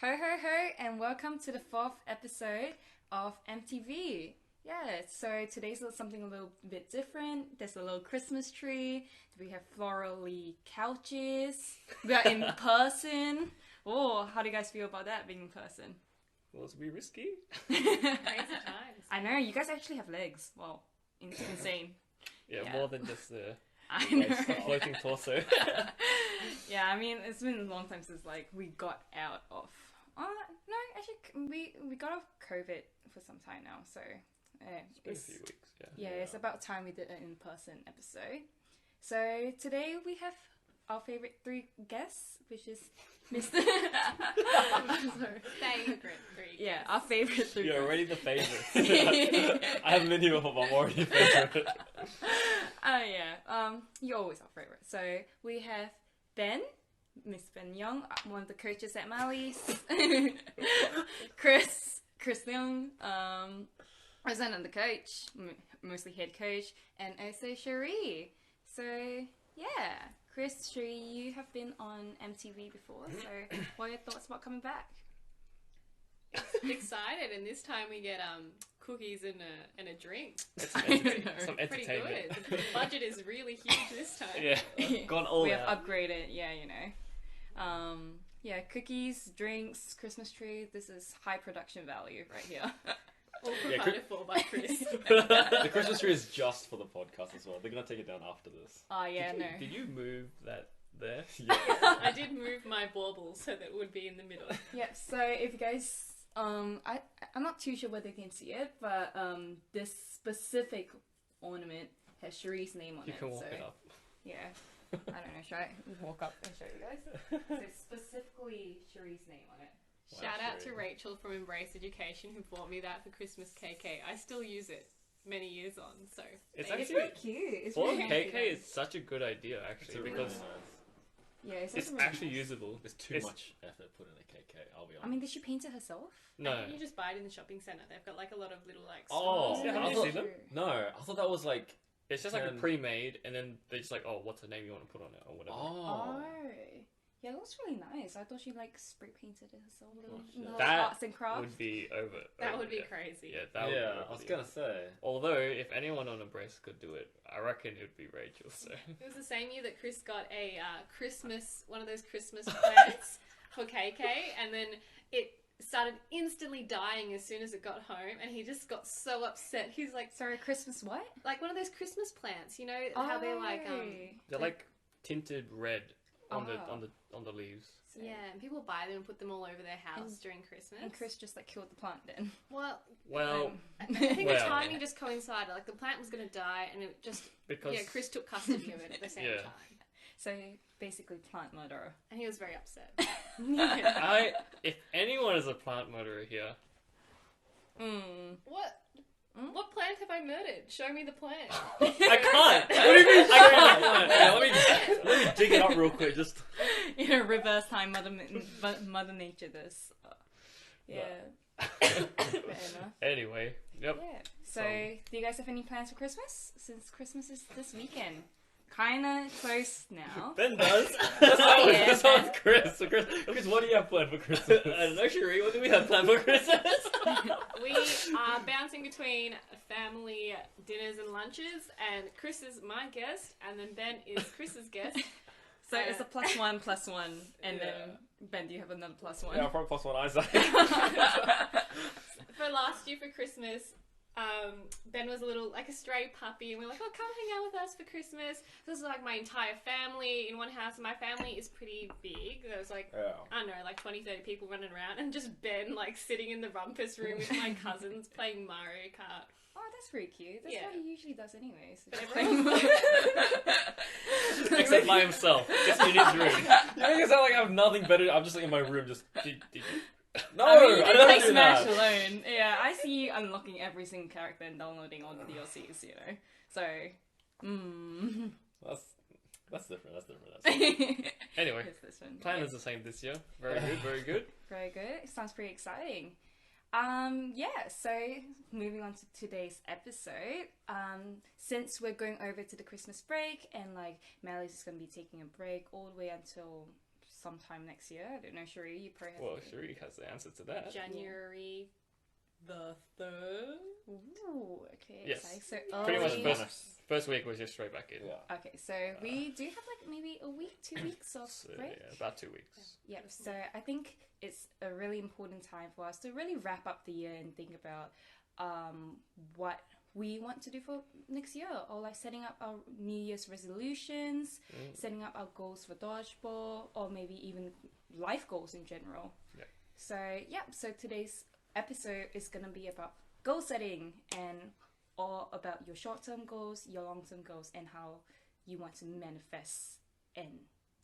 Ho ho ho, and welcome to the 4th episode of MTV. Yeah, so today's something a little bit different. There's a little Christmas tree. We have florally couches. We are in person. Oh, how do you guys feel about that, being in person? Well, it's a bit risky. Crazy times. I know, you guys actually have legs. Well, it's insane. Yeah, more than just the I know. floating torso. Yeah, I mean, it's been a long time since we got out of. No, actually, we got off COVID for some time now, so It's been a few weeks. Yeah, it's about time we did an in-person episode. So today we have our favorite 3 guests, which is Mr. Favorite 3. Yeah, our favorite 3. You're already the favorite. I haven't been here before, but I'm already favorite. You're always our favorite. So we have Ben, Miss Ben Young, one of the coaches at Mallie's. Chris Young, president of the coach, mostly head coach, and also Cherie. So yeah, Chris, Cherie, you have been on MTV before. So what are your thoughts about coming back? Excited, and this time we get cookies and a drink. Some Pretty entertainment. good. The budget is really huge this time. Yeah, gone all We have out. upgraded, yeah, you know. Yeah, cookies, drinks, Christmas tree. This is high production value right here. All Yeah, provided for by Chris. The Christmas tree is just for the podcast as well. They're gonna take it down after this. Oh yeah, no. Did you move that there? Yeah. I did move my bauble so that it would be in the middle. Yeah, so if you guys, I'm not too sure whether you can see it, but this specific ornament has Cherie's name on You it. can walk so, it up. Yeah, I don't know. Should I walk up and show you guys? So it's specifically Cherie's name on it. Wow, Shout out to Cherie. Rachel from Embrace Education who bought me that for Christmas KK. I still use it many years on, so It's thank It's you. really cute. It's For really KK cute. is such a good idea, It's actually, a really because nice. Yeah, it's, it's really actually nice. usable. There's too It's- much effort put in a KK. I'll be honest. I mean, did she paint it herself? No. I think you just buy it in the shopping centre. They've got like a lot of little like Oh, stores. Yeah, I have you thought- seen them? no, I thought that was like. It's just like a Can- pre-made, and then they just like, oh, what's the name you want to put on it, or whatever. Oh. Yeah, it looks really nice. I thought she spray painted it herself. Little That arts and crafts. Would be over. That would be yeah. crazy. Yeah, that would be Yeah, over I was the gonna edge. say. Although, if anyone on Embrace could do it, I reckon it would be Rachel. So It was the same year that Chris got a one of those Christmas plants for KK, and then it started instantly dying as soon as it got home, and he just got so upset. He's like Sorry, Christmas what? one of those Christmas plants, you know how they're like they're like tinted red on Oh. the leaves. So- yeah, and people buy them and put them all over their house during Christmas. And Chris just killed the plant then. Well, Well, I think Well. the timing just coincided. Like the plant was going to die, and it just because Chris took custody of it at the same Yeah. time, So basically plant murderer. and he was very upset. if anyone is a plant murderer here, What? What plant have I murdered? Show me the plant. I can't. What do you mean? I can't. Yeah, let me dig it up real quick. Just. Reverse time mother nature this. Yeah. Fair enough. anyway, yep. Yeah. So, do you guys have any plans for Christmas? Since Christmas is this weekend. Kinda close now. Ben does. Yeah, That's Ben. Chris. So Chris, what do you have planned for Christmas? I don't know, Cherie, what do we have planned for Christmas? We are bouncing between family dinners and lunches, and Chris is my guest, and then Ben is Chris's guest. So it's a +1, and Yeah. then Ben, do you have another +1? Yeah, from +1 eyesight. For last year for Christmas, Ben was like a stray puppy, and we were like, oh, come hang out with us for Christmas. This is like my entire family in one house, and my family is pretty big. There was like, Yeah. I don't know, like 20, 30 people running around, and just Ben like sitting in the rumpus room with my cousins playing Mario Kart. Oh, that's pretty cute. That's Yeah. what he usually does anyways. But everyone- Except by himself, just in his room. You make it sound like I have nothing better. I'm just like in my room, just. Did you? No, I mean, you I did don't play do Smash that. alone. Yeah, I see you unlocking every single character and downloading all the DLCs, you know. So, That's different. That's different. Anyway, Here's this one. plan is the same this year. Very good, very good. Very good. It sounds pretty exciting. Yeah, so moving on to today's episode. Since we're going over to the Christmas break and Mallie's is going to be taking a break all the way until sometime next year. I don't know, Cherie, you probably have Well, Cherie has the answer to that. January the 3rd. Ooh, okay. Yes. exciting. So Pretty much early- first week was just straight back in. Yeah. Okay, so we do have like maybe a week, 2 weeks of So, break. yeah, about 2 weeks. Yeah, so I think it's a really important time for us to really wrap up the year and think about what we want to do for next year, or like setting up our New Year's resolutions, setting up our goals for Dodgeball, or maybe even life goals in general. Yeah. So today's episode is going to be about goal setting and all about your short-term goals, your long-term goals, and how you want to manifest and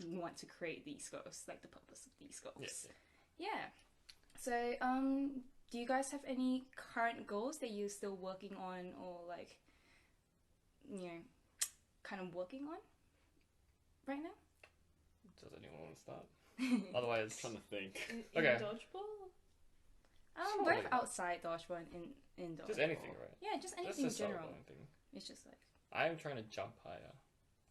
you want to create these goals, like the purpose of these goals. Yeah. So, do you guys have any current goals that you're still working on, or like, kind of working on right now? Does anyone want to start? Otherwise, trying to think. In Okay. Dodgeball? Surely Both not. outside Dodgeball and in Dodgeball. just anything, right? Yeah, just Let's anything in just start with general. anything. It's just like, I am trying to jump higher.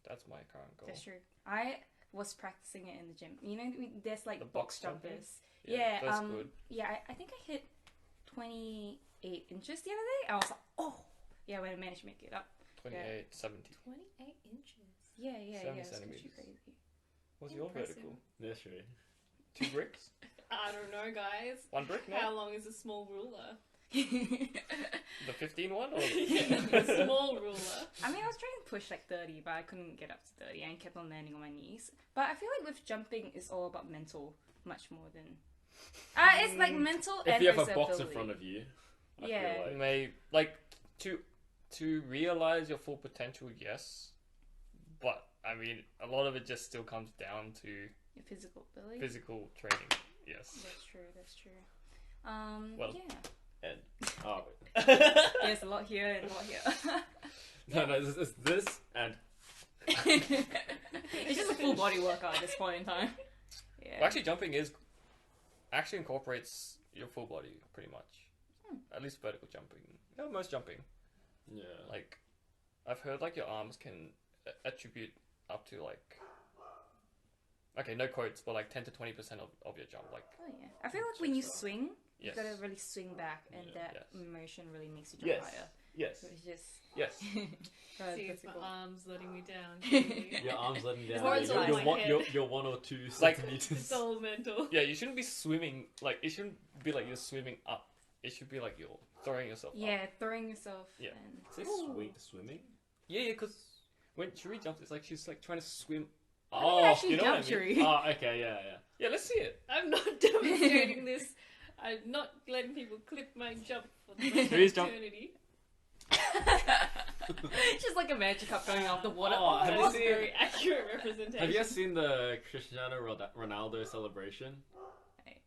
That's my current goal. that's true. I was practicing it in the gym. You know, there's like The box box jumping? jumpers. Yeah, that's good. Yeah, I think I hit 28 inches the other day. I was like, oh, yeah, when I managed to make it up. 28, 70. 28 inches. Yeah, 70 it's actually centimeters. crazy. What's your Impressive. vertical? Yeah, sure. 2 bricks? I don't know, guys. 1 brick? No? How long is a small ruler? The 15 one? Or... A small ruler. I mean, I was trying to push like 30, but I couldn't get up to 30 and kept on landing on my knees. But I feel like with jumping, it's all about mental much more than... it's like mental If and you have also a box in ability. front of you, I Yeah. feel like. May like to realize your full potential, yes, but I mean a lot of it just still comes down to Your physical ability. physical training. Yes. That's true. Well- yeah. And, oh, There's a lot here and a lot here. no, it's this and It's just a full body workout at this point in time. Yeah. Well, actually, jumping actually incorporates your full body pretty much. At least vertical jumping. Yeah, most jumping. yeah, Like, I've heard like your arms can attribute up to like. Okay, no quotes, but like 10 to 20% of your jump. Like, Oh yeah. I feel like when you swing, you yes, gotta really swing back, and Yeah. that Yes. motion really makes you jump yes, higher. yes, So it's just yes. gotta See if my physical. arm's letting me down. your arms letting down. Or it's You're, on you're, my one, head. you're 1 or 2 Like- centimeters. It's all mental. Yeah, you shouldn't be swimming. Like, it shouldn't be like you're swimming up. It should be like you're throwing yourself up. Yeah, throwing yourself. Yeah. And... Is this swimming? Yeah, because when Cherie jumps, it's like she's like trying to swim. Oh, you actually you know what I jumped, mean? Cherie. Oh, okay, yeah, yeah. Yeah, let's see it. I'm not demonstrating this. I'm not letting people clip my jump for the rest of Cherie's jump. eternity. just like a magic cup going off the water. Oh, have That you is seen- very accurate representation. Have you guys seen the Cristiano Ronaldo celebration?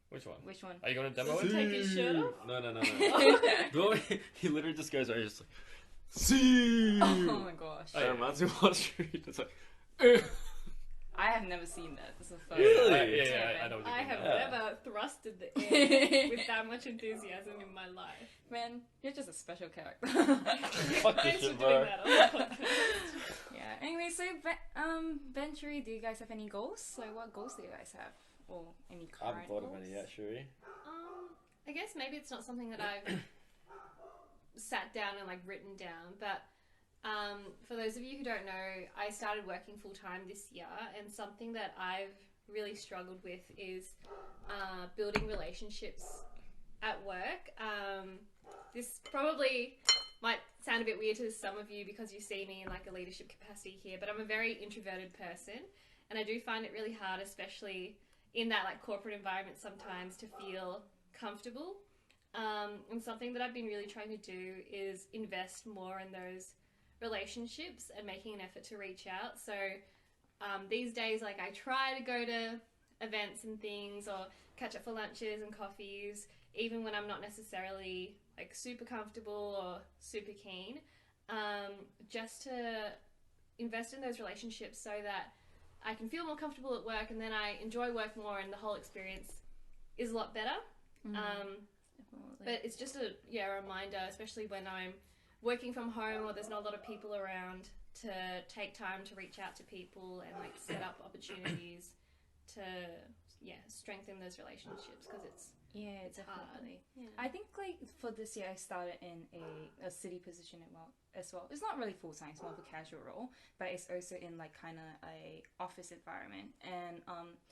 Which one? Which one? Are you gonna demo Does it? he take his shirt off? No. The one he literally just goes right, just like, see. Oh my gosh. Oh, That yeah. reminds me of what Street. It's like, I have never seen that. This is the first. Really? Yeah, I know what you I mean. have Yeah. never thrusted the air with that much enthusiasm in my life. Man, you're just a special character. fuck this Thanks for shit, doing bro. that on the podcast. Yeah. Anyway, so Ben, Cherie, do you guys have any goals? Like, what goals do you guys have, or any I current haven't thought of goals? any yet, Cherie. I guess maybe it's not something that I've sat down and like written down, but for those of you who don't know, I started working full time this year, and something that I've really struggled with is building relationships at work. This probably might sound a bit weird to some of you because you see me in like a leadership capacity here, but I'm a very introverted person, and I do find it really hard, especially in that like corporate environment sometimes, to feel comfortable. And something that I've been really trying to do is invest more in those relationships and making an effort to reach out. So these days, like, I try to go to events and things, or catch up for lunches and coffees, even when I'm not necessarily like super comfortable or super keen, just to invest in those relationships so that I can feel more comfortable at work, and then I enjoy work more, and the whole experience is a lot better. Definitely. But it's just a reminder, especially when I'm working from home or there's not a lot of people around, to take time to reach out to people and like set up opportunities to strengthen those relationships, because it's hard. Definitely. Yeah. I think like for this year, I started in a city position as well. It's not really full time; it's more of a casual role, but it's also in like kind of a office environment. And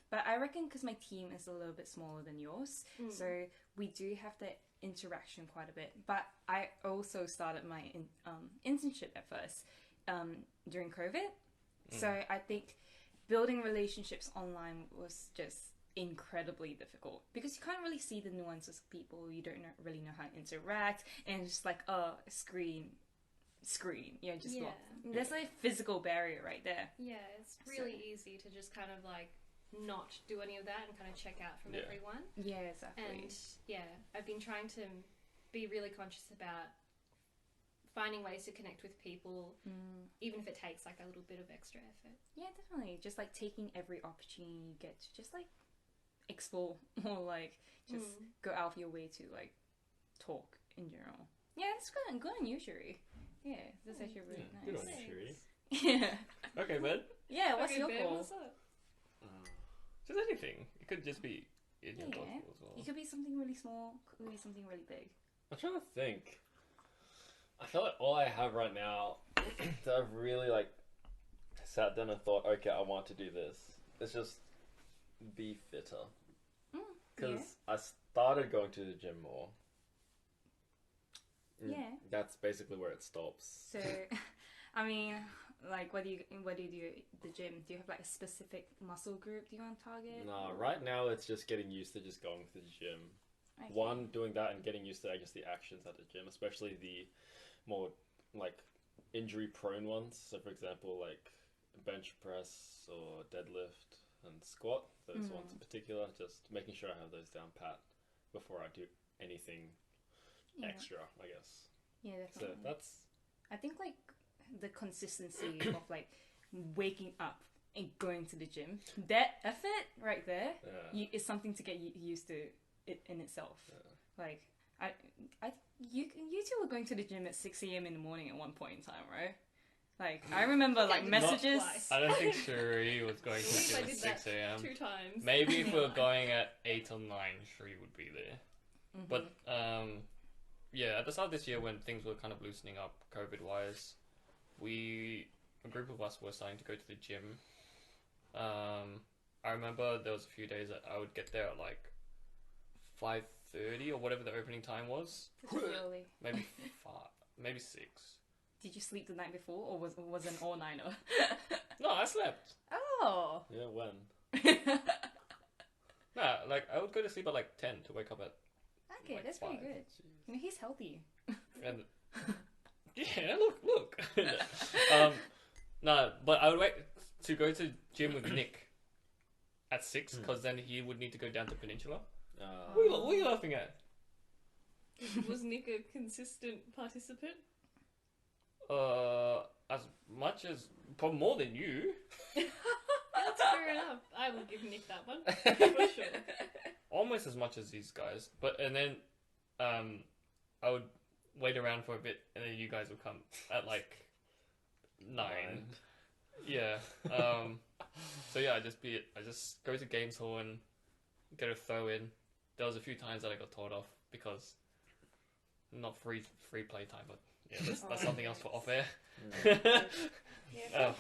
but I reckon because my team is a little bit smaller than yours, so we do have that interaction quite a bit. But I also started my internship at first during COVID, so I think building relationships online was just incredibly difficult because you can't really see the nuances of people. You don't really know how to interact, and it's just like screen, just lock. There's like a physical barrier right there. Yeah, it's really easy to just kind of like not do any of that and kind of check out from everyone. Yeah, exactly. And I've been trying to be really conscious about finding ways to connect with people, even if it takes like a little bit of extra effort. Yeah, definitely. Just like taking every opportunity you get to just like explore or like just go out of your way to like talk in general. Yeah, it's good. Good on you, Cherie. Yeah, that's actually really nice. Good on you, Cherie. Yeah. Okay, Ben. Yeah, what's Okay, your babe, goal? what's up? Just anything. It could just be in your dodgeball as well. It could be something really small, could be something really big. I'm trying to think. I feel like all I have right now that I've really like sat down and thought, okay, I want to do this. It's just be fitter. Because I started going to the gym more. Yeah. That's basically where it stops. So, I mean, like, what do you do at the gym? Do you have like a specific muscle group do you want to target? No, right now it's just getting used to just going to the gym. Okay. One, doing that and getting used to, I guess, the actions at the gym, especially the more, like, injury-prone ones. So, for example, like, bench press or deadlift and squat. Those ones in particular. Just making sure I have those down pat before I do anything extra, I guess. Yeah, So, definitely. that's... I think, like, the consistency of, like, waking up and going to the gym, that effort right there is something to get used to it in itself. Like, you two were going to the gym at 6 a.m. in the morning at one point in time, right? Like, I remember, like, messages. I don't think Cherie was going to the I gym at did 6 that a.m. 2 times. Maybe if we were going at 8 or 9, Cherie would be there. But, yeah, at the start of this year when things were kind of loosening up COVID-wise, a group of us were starting to go to the gym. I remember there was a few days that I would get there at, like, 5:30 or whatever the opening time was. That's early. Maybe 5, maybe 6. Did you sleep the night before, or was it an all-nighter? No, I slept. Oh. Yeah, when? Nah, like, I would go to sleep at, like, 10 to wake up at, Okay, like, that's 5. pretty good. You know, he's healthy. And, yeah, look. No, but I would wait to go to gym with Nick at 6, because then he would need to go down to Peninsula. What are you laughing at? Was Nick a consistent participant? As much as, probably more than you. That's fair enough. I will give Nick that one, for sure. Almost as much as these guys. And then, I would wait around for a bit, and then you guys would come at, like, 9. Yeah. So yeah, I just go to Games Hall and get a throw in. There was a few times that I got told off because not free play time, but yeah, that's something else for off air. Yeah,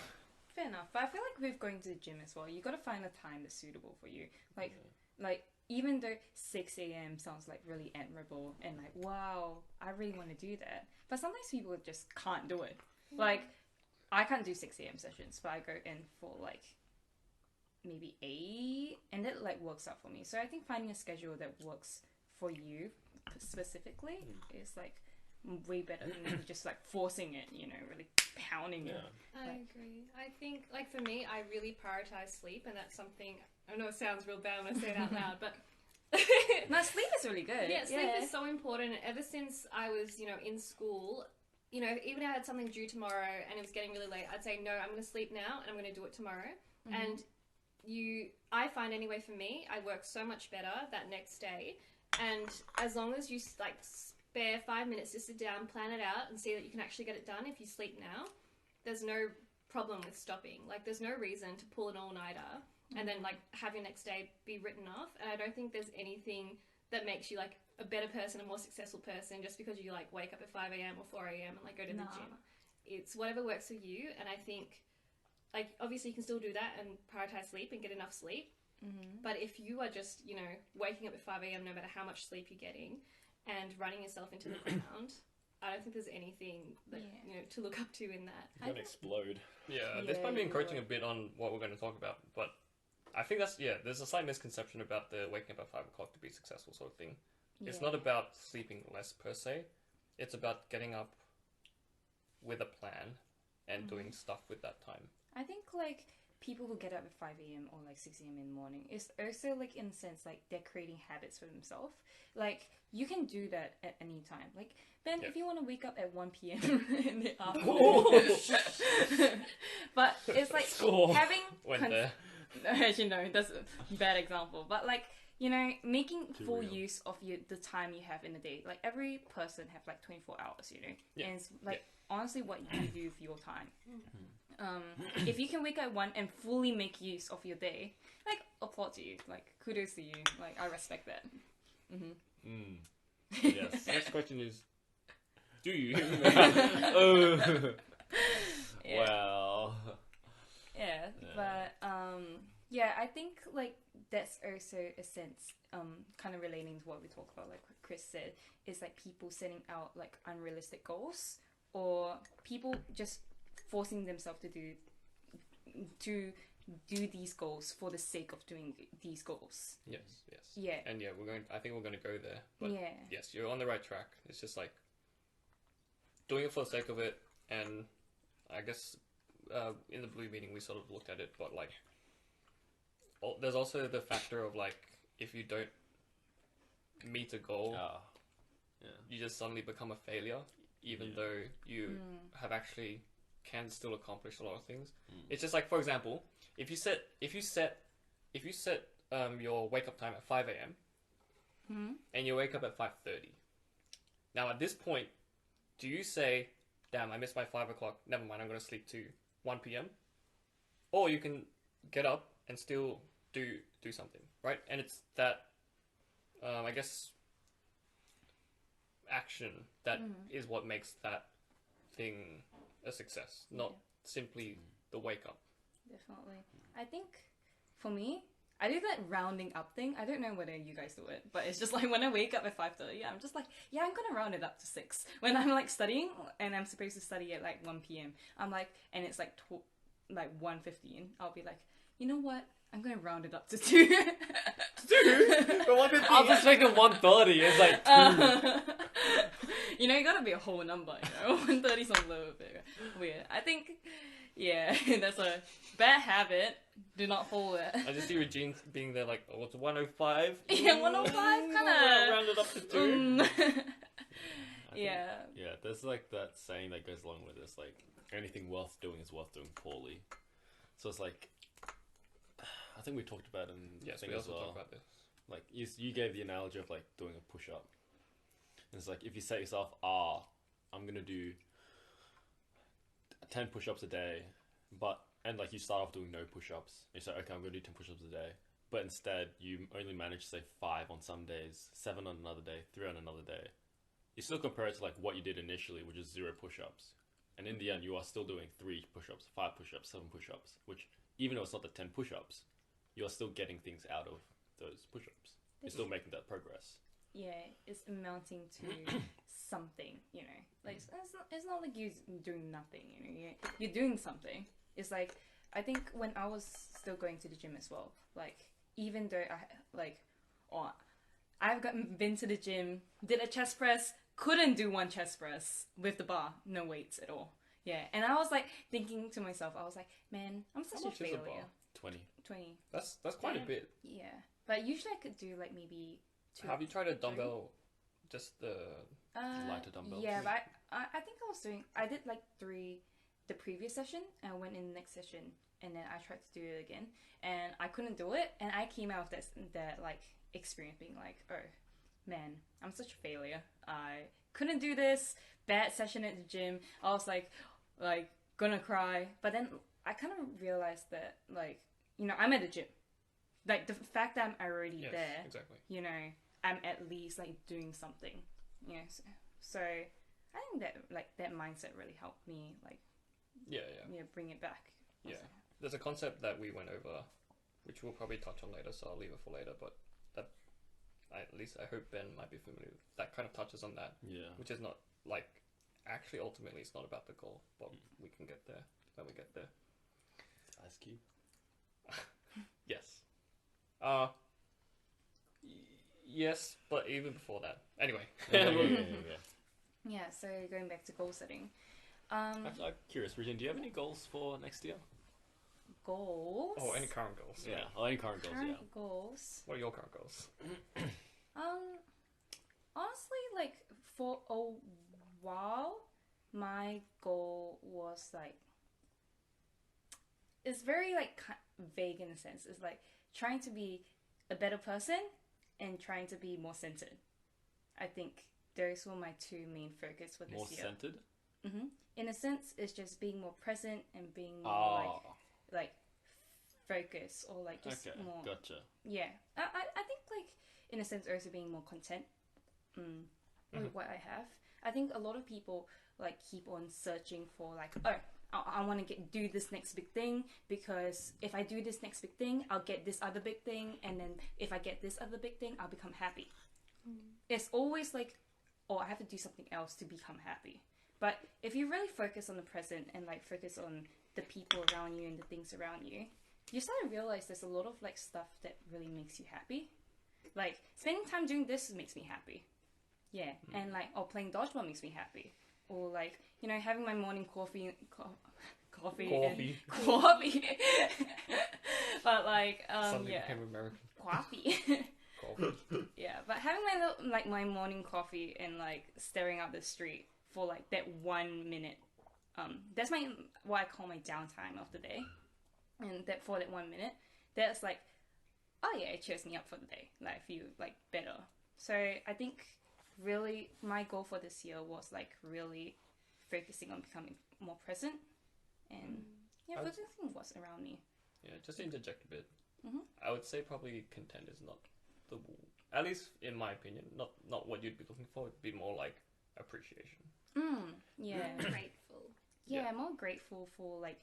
fair enough. But I feel like with going to the gym as well, you gotta find a time that's suitable for you. Like even though 6 a.m. sounds like really admirable and like, wow, I really want to do that. But sometimes people just can't do it. Like, I can't do 6 a.m. sessions, but I go in for like maybe 8, and it like works out for me. So I think finding a schedule that works for you specifically is like way better than just like forcing it, you know, really pounding it. I agree. I think, like, for me, I really prioritize sleep, and that's something, I know it sounds real bad when I say it out loud, but No, sleep is really good. yeah, sleep is so important. And ever since I was, you know, in school, you know, even if I had something due tomorrow and it was getting really late, I'd say, no, I'm going to sleep now and I'm going to do it tomorrow. And I find anyway, for me, I work so much better that next day. And as long as you like spare 5 minutes to sit down, plan it out, and see that you can actually get it done if you sleep now, there's no problem with stopping. Like, there's no reason to pull an all-nighter and then like have your next day be written off. And I don't think there's anything that makes you like a better person, a more successful person, just because you like wake up at 5 a.m. or 4 a.m. and like go to the gym. It's whatever works for you. And I think like obviously you can still do that and prioritize sleep and get enough sleep. But if you are just, you know, waking up at 5 a.m. no matter how much sleep you're getting and running yourself into the ground, I don't think there's anything that, you know, to look up to in that. You're going to explode. Yeah, this might be encroaching a bit on what we're going to talk about, but I think that's, there's a slight misconception about the waking up at 5 o'clock to be successful sort of thing. Yeah. It's not about sleeping less per se. It's about getting up with a plan and doing stuff with that time. I think, like, people who get up at 5 a.m. or, like, 6 a.m. in the morning, it's also, like, in a sense, like, they're creating habits for themselves. Like, you can do that at any time. Like, Ben, if you want to wake up at 1 p.m. in the afternoon. But it's, like, having... Actually, no, that's a bad example. But, like, you know, making full use of the time you have in the day. Like, every person have, like, 24 hours, you know? Yeah. And it's, like, honestly what you do with your time. If you can wake up at 1 and fully make use of your day, like, applaud to you. Like, kudos to you. Like, I respect that. Yes. Next question is, do you? Well... Yeah, but yeah, I think like that's also a sense, kind of relating to what we talked about, like what Chris said, is like people setting out like unrealistic goals, or people just forcing themselves to do these goals for the sake of doing these goals. Yes. Yeah. And I think we're going to go there. But yes, you're on the right track. It's just like doing it for the sake of it, and I guess. In the blue meeting we sort of looked at it, but like there's also the factor of like if you don't meet a goal, you just suddenly become a failure, even though you have actually can still accomplish a lot of things. It's just like, for example, if you set your wake up time at 5 a.m. And you wake up at 5:30. Now at this point, do you say, damn, I missed my 5 o'clock, never mind, I'm going to sleep to 1 p.m. Or you can get up and still do something, right? And it's that, I guess, action that is what makes that thing a success, not simply the wake up. Definitely. I think, for me, I do that rounding up thing. I don't know whether you guys do it, but it's just like when I wake up at 5:30, I'm just like, yeah, I'm gonna round it up to 6. When I'm like studying and I'm supposed to study at like 1 p.m, I'm like, and it's like 1:15, I'll be like, you know what? I'm gonna round it up to 2. 2? But 1:15. I was expecting 1:30. It's like 2. You know, you gotta be a whole number. You know, 1:30 is a little bit weird. I think, yeah, that's a bad habit. Do not follow it. I just see Regine being there like, oh, it's 1:05. Yeah, 1:05, kind of. Round it up to 2. Yeah. Yeah, there's like that saying that goes along with this, like, anything worth doing is worth doing poorly. So it's like, I think we talked about it in yes, thing we as also well. talked about this. Like, you gave the analogy of like doing a push-up. And it's like, if you set yourself, I'm going to do 10 push-ups a day, and like you start off doing no push-ups. You say, okay, I'm going to do 10 push-ups a day. But instead, you only manage to say 5 on some days, 7 on another day, 3 on another day. You still compare it to like what you did initially, which is 0 push-ups. And in the end, you are still doing 3 push-ups, 5 push-ups, 7 push-ups, which even though it's not the 10 push-ups, you're still getting things out of those push-ups. You're still making that progress. Yeah, it's amounting to something, you know. Like, it's not like you're doing nothing, you know. You're doing something. It's like, I think when I was still going to the gym as well, like, even though I've been to the gym, did a chest press, couldn't do one chest press with the bar, no weights at all. Yeah, and I was like thinking to myself, I was like, man, I'm such a failure. 20. That's quite a bit. Yeah, but usually I could do like maybe 2. Have you tried a dumbbell? Just the lighter dumbbells? Yeah, but I think I did like 3 the previous session, and I went in the next session, and then I tried to do it again, and I couldn't do it, and I came out of that like experience being like, oh man, I'm such a failure. I couldn't do this. Bad session at the gym. I was like gonna cry, but then I kind of realized that like you know, I'm at the gym. Like, the fact that I'm already Yes, there, exactly. you know, I'm at least, like, doing something. Yes. So, I think that, like, that mindset really helped me, like, Yeah. bring it back. Yeah. There's a concept that we went over, which we'll probably touch on later, so I'll leave it for later, but that, at least I hope Ben might be familiar with. That kind of touches on that, Yeah. which is not, like, actually, ultimately, it's not about the goal, but we can get there when we get there. Ice Cube. Yes. Yes, but even before that. Anyway. Yeah, so going back to goal setting. Actually, I'm curious, Regine, do you have any goals for next year? Goals? Oh, any current goals? Yeah, or any current goals, Current goals. What are your current goals? Honestly, like, for a while, my goal was, like, it's very, like, vague in a sense. It's, like, trying to be a better person and trying to be more centered. I think those were my two main focus for this More year. centered? In a sense, it's just being more present and being more, like focused, or, like, just okay, more... gotcha. Yeah. I think, like, in a sense, also being more content with what I have. I think a lot of people, like, keep on searching for, like, oh, I want to do this next big thing, because if I do this next big thing, I'll get this other big thing, and then if I get this other big thing, I'll become happy. It's always like, oh, I have to do something else to become happy. But if you really focus on the present and, like, focus on the people around you and the things around you, you start to realize there's a lot of, like, stuff that really makes you happy. Like, spending time doing this makes me happy. Yeah. And, like, playing dodgeball makes me happy. Or, like, you know, having my morning coffee. Coffee. But, like, Suddenly yeah. became American. Coffee. Coffee. Yeah, but having my morning coffee and, like, staring out the street for, like, that 1 minute, that's what I call my downtime of the day. And that for that 1 minute, that's like, oh yeah, it cheers me up for the day. Like, I feel, like, better. So I think really my goal for this year was, like, really focusing on becoming more present and focusing on what's around me. Yeah, just to interject a bit. I would say probably content is not the, at least in my opinion, not what you'd be looking for. It'd be more like appreciation. Yeah. Grateful. Yeah, I'm more grateful for, like,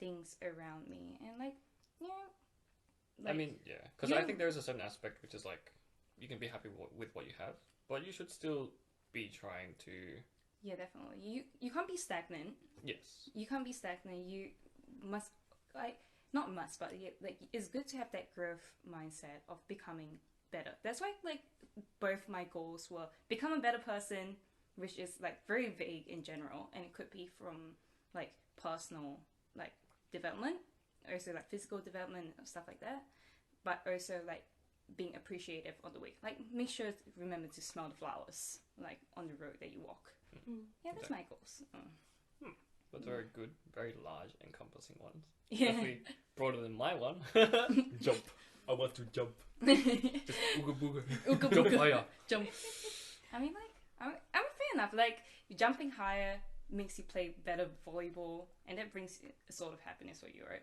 things around me, and, like, like, I mean, yeah, because I think there's a certain aspect which is like, you can be happy with what you have, but you should still be trying to... Yeah, definitely. You can't be stagnant. Yes. You can't be stagnant. You must, like, not must, but like, it's good to have that growth mindset of becoming better. That's why, like, both my goals were become a better person, which is, like, very vague in general, and it could be from, like, personal, like, development, also, like, physical development and stuff like that, but also, like, being appreciative on the way. Like, make sure to remember to smell the flowers, like, on the road that you walk. Yeah, that's my goals. But very good, very large, encompassing ones. Yeah. Definitely broader than my one. Jump. I want to jump. Just ooga booga. Ooga Jump booga. higher. Jump. I mean, like, I'm fair enough. Like, jumping higher makes you play better volleyball, and that brings a sort of happiness for you, right?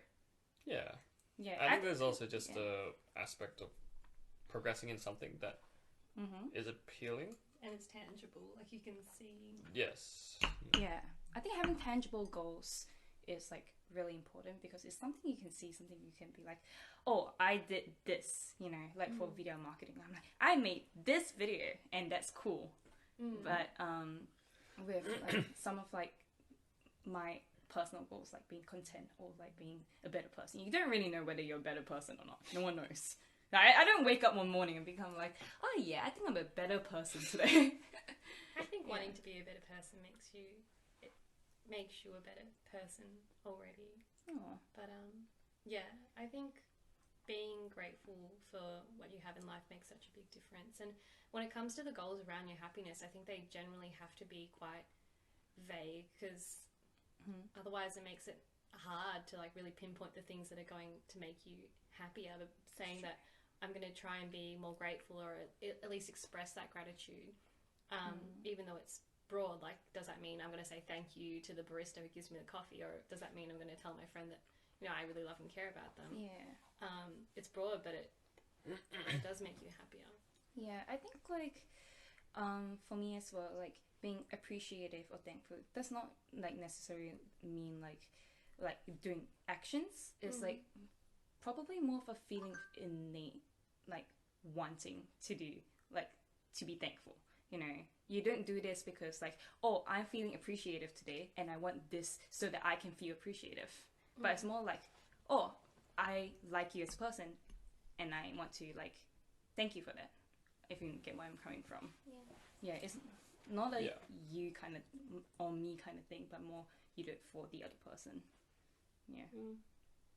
Yeah. Yeah. I think there's also just the aspect of progressing in something that is appealing. And it's tangible, like you can see. Yes. Yeah. I think having tangible goals is, like, really important, because it's something you can see, something you can be like, oh, I did this, you know, like, for video marketing. I'm like, I made this video, and that's cool. But with, like, some of, like, my personal goals, like being content or, like, being a better person, you don't really know whether you're a better person or not. No one knows. I don't wake up one morning and become like, oh yeah, I think I'm a better person today. I think wanting to be a better person makes you a better person already. Oh. But yeah, I think being grateful for what you have in life makes such a big difference. And when it comes to the goals around your happiness, I think they generally have to be quite vague, because otherwise it makes it hard to, like, really pinpoint the things that are going to make you happier. But saying that I'm going to try and be more grateful, or at least express that gratitude, even though it's broad. Like, does that mean I'm going to say thank you to the barista who gives me the coffee, or does that mean I'm going to tell my friend that, you know, I really love and care about them. Yeah. It's broad, but it does make you happier. Yeah, I think like for me as well, like being appreciative or thankful does not like necessarily mean like doing actions. It's like probably more of a feeling of innate, like wanting to do, like to be thankful. You know, you don't do this because like, oh, I'm feeling appreciative today and I want this so that I can feel appreciative. But it's more like, oh, I like you as a person and I want to like thank you for that. If you get where I'm coming from. Yeah, it's not a you kind of or me kind of thing, but more you do it for the other person. Yeah.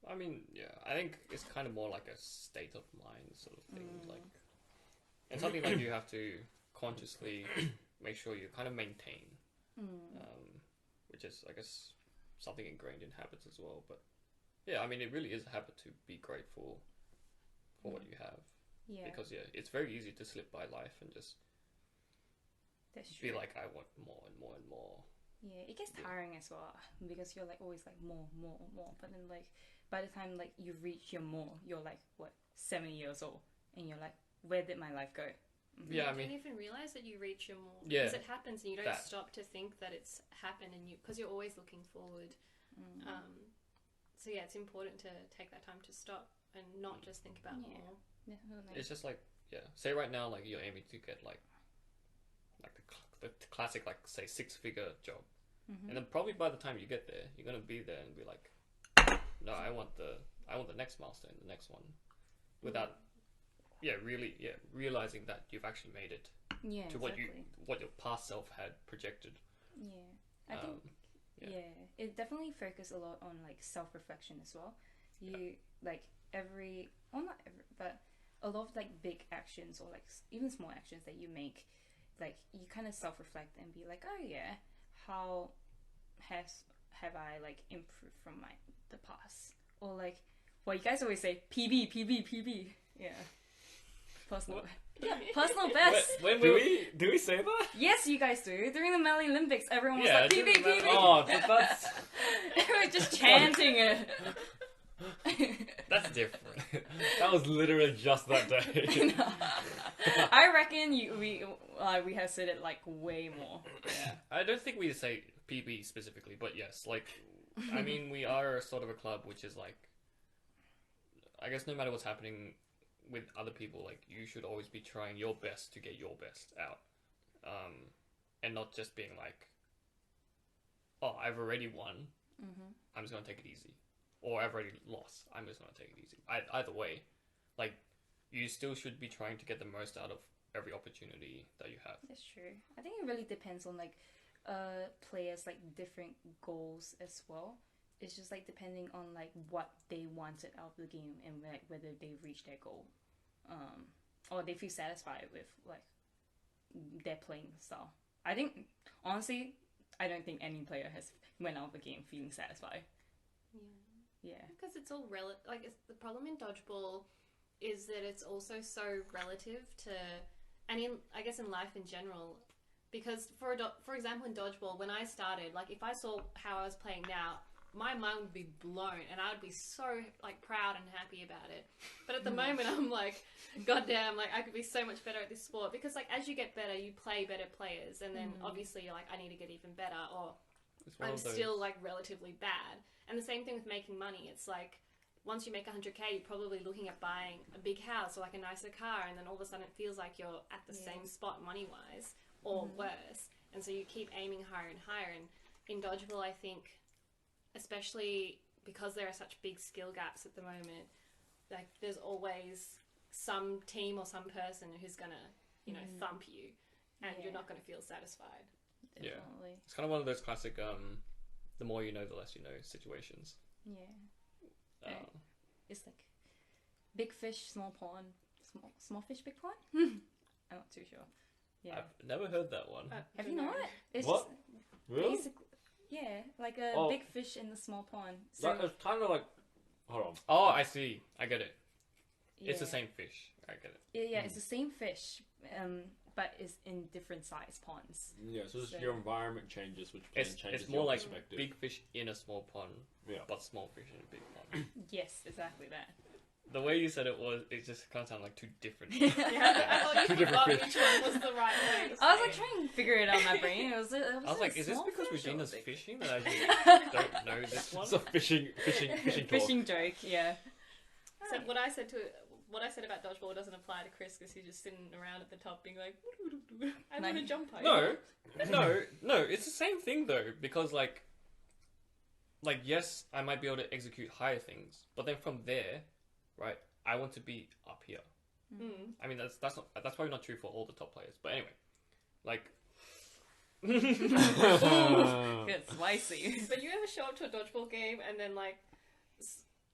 I mean, yeah, I think it's kind of more like a state of mind sort of thing, like, and something that you have to consciously make sure you kind of maintain, which is, I guess, something ingrained in habits as well. But yeah, I mean, it really is a habit to be grateful for what you have. Yeah. Because it's very easy to slip by life and just be like, I want more and more and more. Yeah, it gets tiring as well because you're like always like more. But then like by the time like you reach your more, you're like what 70 years old, and you're like, where did my life go? Yeah, I mean, you don't even realize that you reach your more. Yeah, because it happens and you don't stop to think that it's happened, and because you're always looking forward. So yeah, it's important to take that time to stop and not just think about more. Definitely. It's just like, say right now, like you're aiming to get like the classic, like say 6-figure job, and then probably by the time you get there, you're gonna be there and be like, no, I want the next milestone, the next one, without realizing that you've actually made it to exactly. what your past self had projected. I think it definitely focuses a lot on like self-reflection as well. You like but a lot of like big actions or like even small actions that you make, like you kind of self-reflect and be like, oh yeah, how have I like improved from the past, or like well, you guys always say PB. Yeah, personal best. When do we say that? Yes, you guys do. During the Mallie Olympics, everyone was like during PB. Oh, but that's Everyone just chanting it. That's different. that was literally just that day. I reckon we have said it like way more. Yeah, I don't think we say PB specifically, but yes, like, I mean, we are sort of a club which is like, I guess no matter what's happening with other people, like, you should always be trying your best to get your best out, and not just being like, oh, I've already won, I'm just gonna take it easy, or I've already lost, I'm just gonna take it easy. Either way, like, you still should be trying to get the most out of every opportunity that you have. That's true. I think it really depends on like players' like different goals as well. It's just like depending on like what they wanted out of the game and like whether they reached their goal, or they feel satisfied with like their playing style. I think honestly, I don't think any player has went out of the game feeling satisfied. Yeah. Because it's all relative. Like the problem in Dodgeball is that it's also so relative to, and I guess in life in general, because for example in Dodgeball, when I started, like if I saw how I was playing now, my mind would be blown and I would be so like proud and happy about it. But at the moment I'm like, goddamn, like I could be so much better at this sport, because like as you get better, you play better players, and then obviously you're like, I need to get even better, or I'm still like relatively bad. And the same thing with making money. It's like, once you make 100k, you're probably looking at buying a big house or like a nicer car, and then all of a sudden it feels like you're at the same spot money-wise, or worse. And so you keep aiming higher and higher. And in Dodgeball, I think, especially because there are such big skill gaps at the moment, like there's always some team or some person who's gonna, you know, thump you, and you're not gonna feel satisfied. Definitely. Yeah, it's kind of one of those classic, the more you know, the less you know situations. Yeah. It's like big fish, small pond, small fish, big pond. I'm not too sure. Yeah. I've never heard that one. Have you not? It's what? Really? Yeah, like a big fish in the small pond. So it's kind of like, hold on. Oh, I see. I get it. It's the same fish. I get it. Yeah, it's the same fish, but it's in different size ponds. Yeah, so just So- your environment changes, which then changes It's more your like perspective. big fish in a small pond, Yeah. but small fish in a big pond. Yes, exactly that. The way you said it just kind of sounded like two different. Yeah, I thought Two you different forgot fish. which one was the right way to I was say like it. trying to figure it out in my brain. I was like, is this because Regina's fishing? fishing that I just don't know this one? It's a fishing talk. Fishing joke, yeah. So what I said about Dodgeball doesn't apply to Chris because he's just sitting around at the top being like, I want to Nice. jump No, no, it's the same thing though, because like yes, I might be able to execute higher things, but then from there, right, I want to be up here. Mm. I mean, that's probably not true for all the top players, but anyway, like, Good, spicy. But you ever show up to a Dodgeball game and then like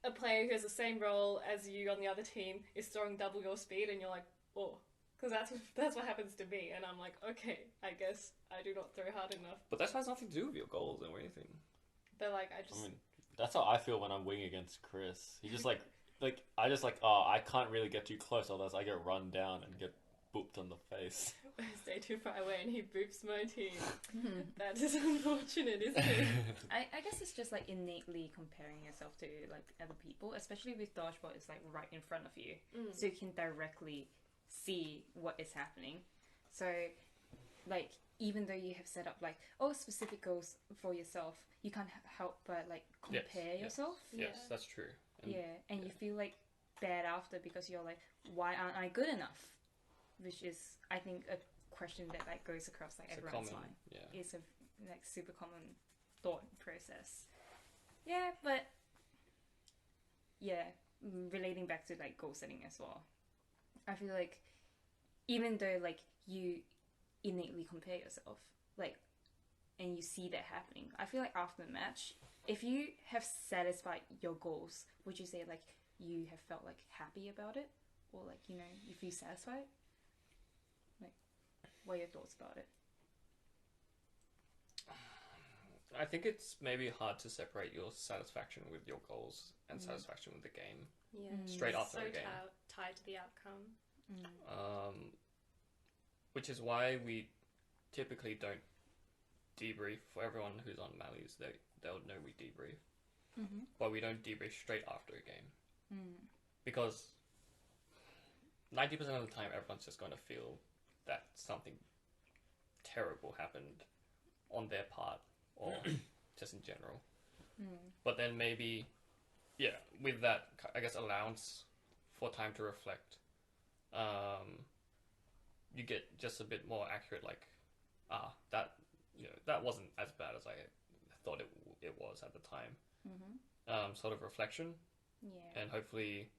a player who has the same role as you on the other team is throwing double your speed and you're like, oh, because that's what happens to me, and I'm like, okay, I guess I do not throw hard enough. but that has nothing to do with your goals or anything. But like I just I mean, that's how I feel when I'm winging against Chris. He just like I can't really get too close, otherwise I get run down and get booped on the face. stay too far away and he boops my team. That is unfortunate, isn't it? I guess it's just like innately comparing yourself to like other people, especially with Dodgeball. It's like right in front of you, so you can directly see what is happening. So, like, even though you have set up like specific goals for yourself, you can't help but like compare yes. yourself. Yes, Yeah. that's true. And And you feel like bad after because you're like, why aren't I good enough? Which is, I think, a question that like goes across like it's a everyone's common, mind. yeah. It's a like super common thought process. Yeah, but yeah, relating back to like goal setting as well. I feel like even though like you innately compare yourself, like, and you see that happening, I feel like after the match, if you have satisfied your goals, would you say like you have felt like happy about it, or like, you know, you feel satisfied? Like, what are your thoughts about it? I think it's maybe hard to separate your satisfaction with your goals and Mm. satisfaction with the game. Yeah. Straight It's after so a game. tied to the outcome. Which is why we typically don't debrief. For everyone who's on Mallie's, they'll know we debrief, but we don't debrief straight after a game because 90% of the time everyone's just going to feel that something terrible happened on their part or just in general. But then maybe, yeah, with that, I guess, allowance for time to reflect, you get just a bit more accurate, like, that wasn't as bad as I thought it was at the time. Sort of reflection, Yeah. and hopefully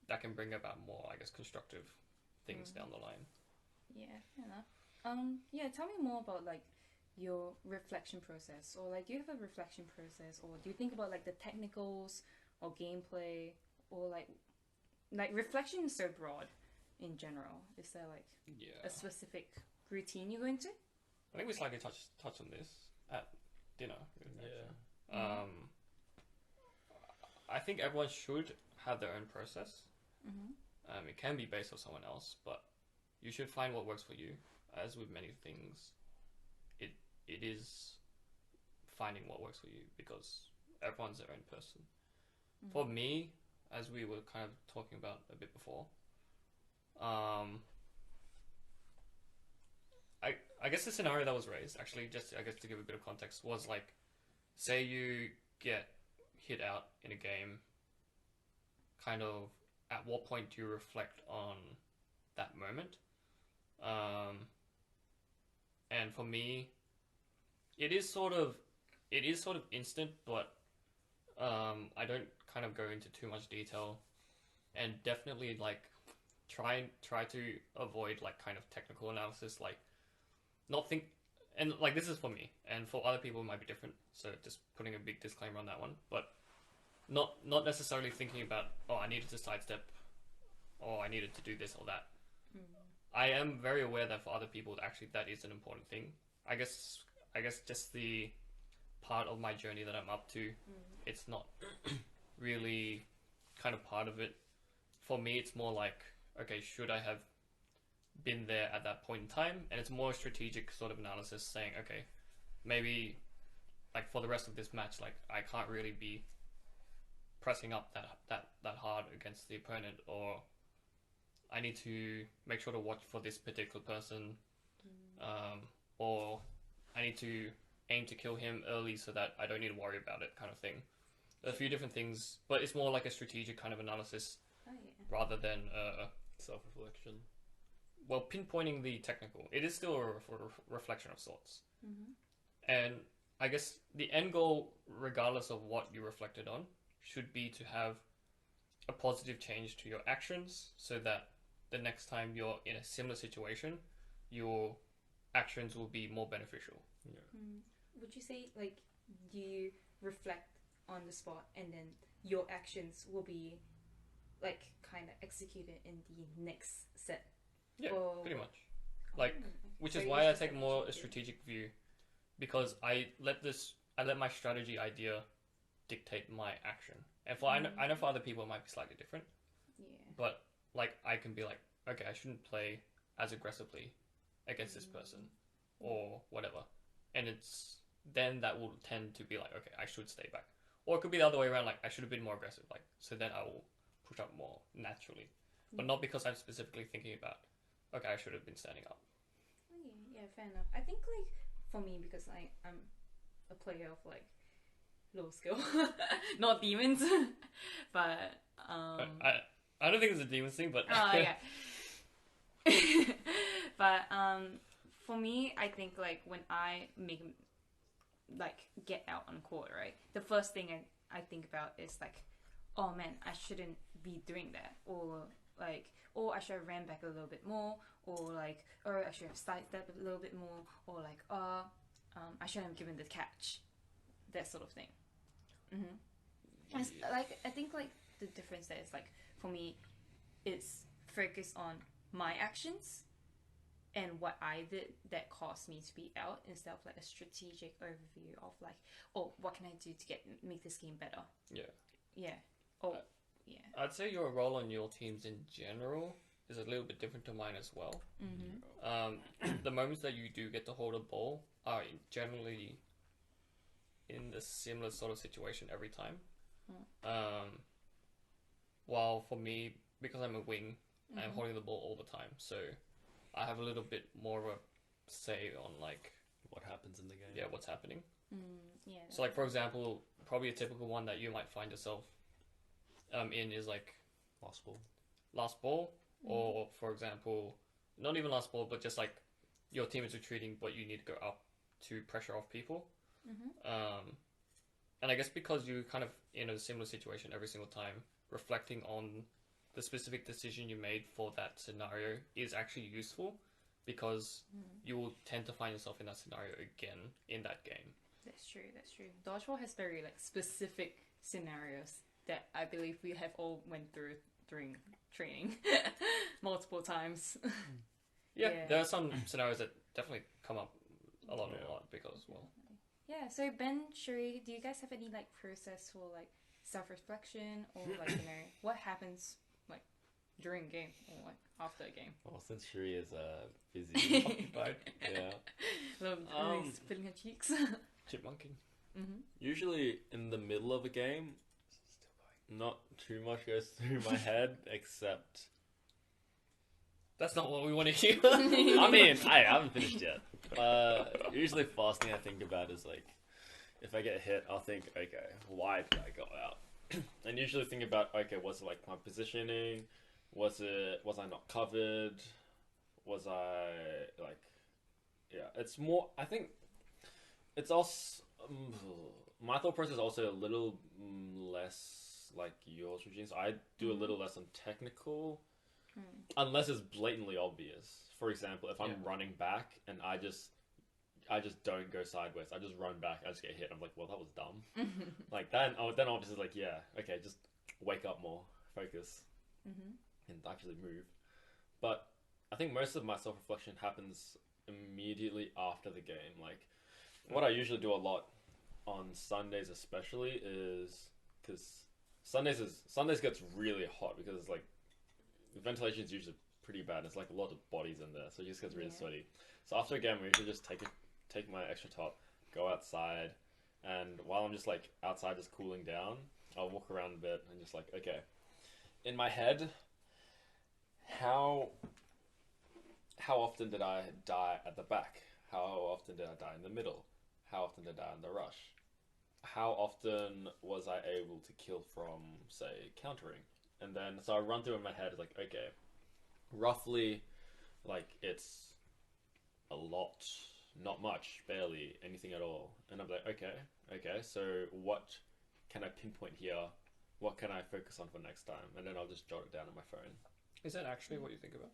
that can bring about more, I guess, constructive things down the line. Yeah, fair enough. Yeah, tell me more about like your reflection process, or like do you have a reflection process, or do you think about like the technicals or gameplay, or like reflection is so broad in general. Is there like Yeah, a specific routine you go into? I think we slightly touched on this at dinner. Yeah. I think everyone should have their own process. It can be based on someone else, but you should find what works for you. As with many things, it is finding what works for you, because everyone's their own person. For me, as we were kind of talking about a bit before, I guess the scenario that was raised, actually, just I guess to give a bit of context, was like, say you get hit out in a game, kind of at what point do you reflect on that moment? And for me, it is sort of instant, but I don't kind of go into too much detail, and definitely like try to avoid like kind of technical analysis, like not think, and like this is for me, and for other people it might be different, so just putting a big disclaimer on that one, but not necessarily thinking about, oh, I needed to sidestep, or I needed to do this or that. I am very aware that for other people, actually, that is an important thing. I guess just the part of my journey that I'm up to, it's not really kind of part of it. For me, it's more like, okay, should I have been there at that point in time? And it's more strategic sort of analysis, saying, okay, maybe like for the rest of this match, like I can't really be pressing up that hard against the opponent, or I need to make sure to watch for this particular person, or I need to aim to kill him early so that I don't need to worry about it, kind of thing. A few different things, but it's more like a strategic kind of analysis rather than self-reflection. Well, pinpointing the technical. It is still a reflection of sorts. And I guess the end goal, regardless of what you reflected on, should be to have a positive change to your actions so that the next time you're in a similar situation, your actions will be more beneficial. Would you say like you reflect on the spot and then your actions will be like kind of executed in the next set? Yeah, or... pretty much. Like, which So is you why I just take like more a execute. strategic view, because I let my strategy idea dictate my action. And for I know for other people it might be slightly different, but like I can be like, okay, I shouldn't play as aggressively against this person or whatever, and it's then that will tend to be like, okay, I should stay back. Or it could be the other way around, like I should have been more aggressive, like so then I will push up more naturally, but not because I'm specifically thinking about, okay, I should have been standing up. Yeah, fair enough. I think like for me, because I'm a player of like low skill, not demons, but I don't think it's a demon thing, but yeah. But for me, I think like when I get out on court, right? The first thing I think about is like, oh man, I shouldn't be doing that, or like, or I should have ran back a little bit more, or like, or I should have sidestepped a little bit more, or like, I shouldn't have given the catch, that sort of thing. Like I think like the difference there is like for me, it's focused on my actions and what I did that caused me to be out, instead of like a strategic overview of like, oh, what can I do to make this game better? Yeah. I'd say your role on your teams in general is a little bit different to mine as well. The moments that you do get to hold a ball are generally in a similar sort of situation every time. While for me, because I'm a wing, I'm holding the ball all the time, so I have a little bit more of a say on like what happens in the game. Yeah, what's happening. Yeah. So like for example, probably a typical one that you might find yourself in is like last ball, or for example, not even last ball, but just like your team is retreating, but you need to go up to pressure off people. And I guess because you're kind of in a similar situation every single time, reflecting on the specific decision you made for that scenario is actually useful, because you will tend to find yourself in that scenario again in that game. That's true. Dodgeball has very like specific scenarios that I believe we have all went through during training multiple times. Yeah, there are some scenarios that definitely come up a lot because, well. Yeah, so Ben, Cherie, do you guys have any like process for like self-reflection, or like, you know, what happens like during a game or like after a game? Well, since Cherie is busy, Occupied. Spilling her cheeks. Chipmunking. Usually in the middle of a game, not too much goes through my head, except... That's not what we want to hear. I mean, I haven't finished yet. Usually first thing I think about is like, if I get hit, I'll think, okay, why did I go out? And usually think about, okay, was it like my positioning? Was I not covered? Was I like, yeah, it's more, I think it's also, my thought process is also a little less like yours, Regine. So I do a little less on technical, unless it's blatantly obvious. For example, if I'm running back and I just don't go sideways, I just run back, I just get hit, I'm like, well, that was dumb. Like then obviously like, yeah, okay, just wake up more, focus, and actually move. But I think most of my self-reflection happens immediately after the game. Like, what I usually do a lot on Sundays especially is, because Sundays gets really hot, because it's like ventilation is usually pretty bad. It's like a lot of bodies in there, so it just gets really Yeah. sweaty. So after a game, we usually just take my extra top, go outside, and while I'm just like outside, just cooling down, I'll walk around a bit and just like, okay, in my head, how often did I die at the back? How often did I die in the middle? How often did I die in the rush? How often was I able to kill from, say, countering? And then, so I run through in my head, like, okay, roughly, like, it's a lot, not much, barely, anything at all. And I'm like, okay, so what can I pinpoint here? What can I focus on for next time? And then I'll just jot it down on my phone. Is that actually what you think about?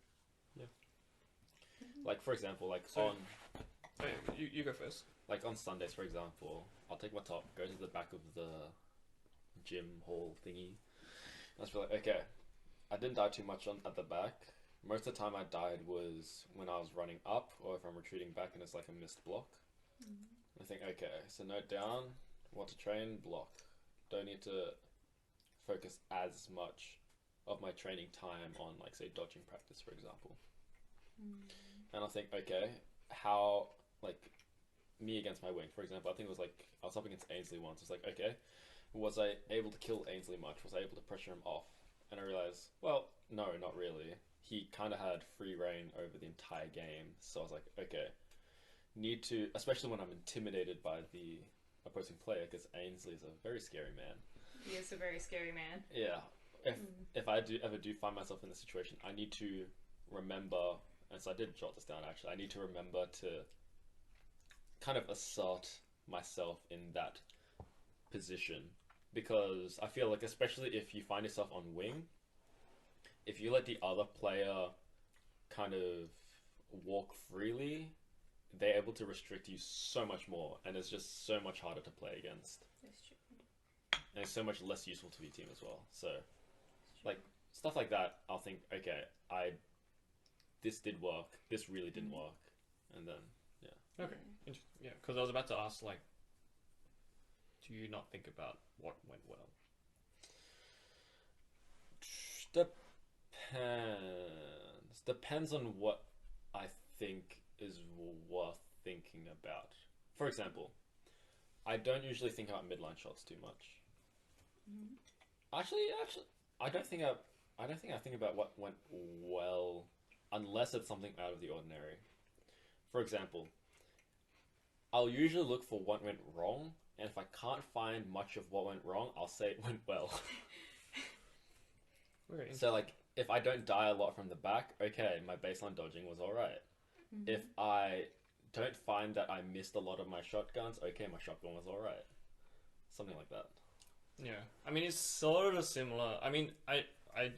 Like, for example, like So- on... Oh, yeah, you go first. Like on Sundays, for example, I'll take my top, go to the back of the gym hall thingy. And I was like, okay, I didn't die too much at the back. Most of the time I died was when I was running up, or if I'm retreating back and it's like a missed block. I think, okay, so note down, what to train, block. Don't need to focus as much of my training time on, like, say, dodging practice, for example. And I think, okay, how, like, me against my wing, for example, I think it was like, I was up against Ainsley once. It's like, okay, was I able to kill Ainsley much? Was I able to pressure him off? And I realized, well, no, not really. He kind of had free reign over the entire game. So I was like, okay, need to, especially when I'm intimidated by the opposing player, because Ainsley is a very scary man. He is a very scary man. Yeah. If I ever do find myself in this situation, I need to remember, and so I did jot this down actually, I need to remember to kind of assert myself in that position, because I feel like, especially if you find yourself on wing, if you let the other player kind of walk freely, they're able to restrict you so much more, and it's just so much harder to play against, That's true. and it's so much less useful to your team as well. So like stuff like that, I'll think, okay, this did work, this really didn't work, and then Okay, interesting. Yeah, because I was about to ask, like, do you not think about what went well? Depends on what I think is worth thinking about. For example, I don't usually think about midline shots too much. Actually, I don't think I think about what went well, unless it's something out of the ordinary. For example, I'll usually look for what went wrong, and if I can't find much of what went wrong, I'll say it went well. Very So, like, if I don't die a lot from the back, okay, my baseline dodging was alright. If I don't find that I missed a lot of my shotguns, okay, my shotgun was alright. Something like that. Yeah, I mean, it's sort of similar. I mean, I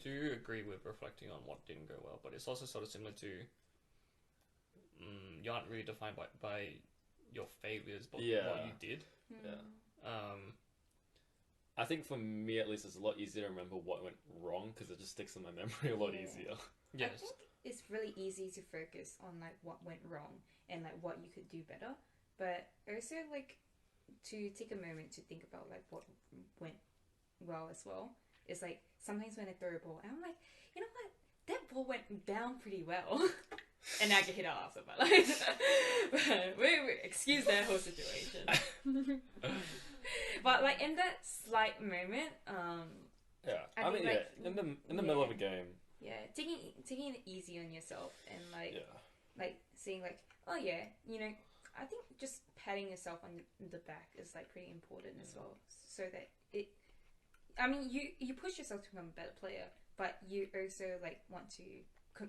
do agree with reflecting on what didn't go well, but it's also sort of similar to you aren't really defined by your failures, but Yeah. what you did. Yeah. I think for me, at least, it's a lot easier to remember what went wrong, because it just sticks in my memory a lot Yeah. easier. I Yes. think it's really easy to focus on like what went wrong and like what you could do better, but also like to take a moment to think about like what went well as well. It's like sometimes when I throw a ball and I'm like, you know what, that ball went down pretty well. And I get hit off of my life. But wait, excuse that whole situation. But like in that slight moment, Yeah, I I think, mean, like, yeah, in the middle of a game, yeah, taking it easy on yourself and like yeah. like saying like, oh yeah, you know, I think just patting yourself on the back is like pretty important as well, so that it. I mean, you push yourself to become a better player, but you also like want to,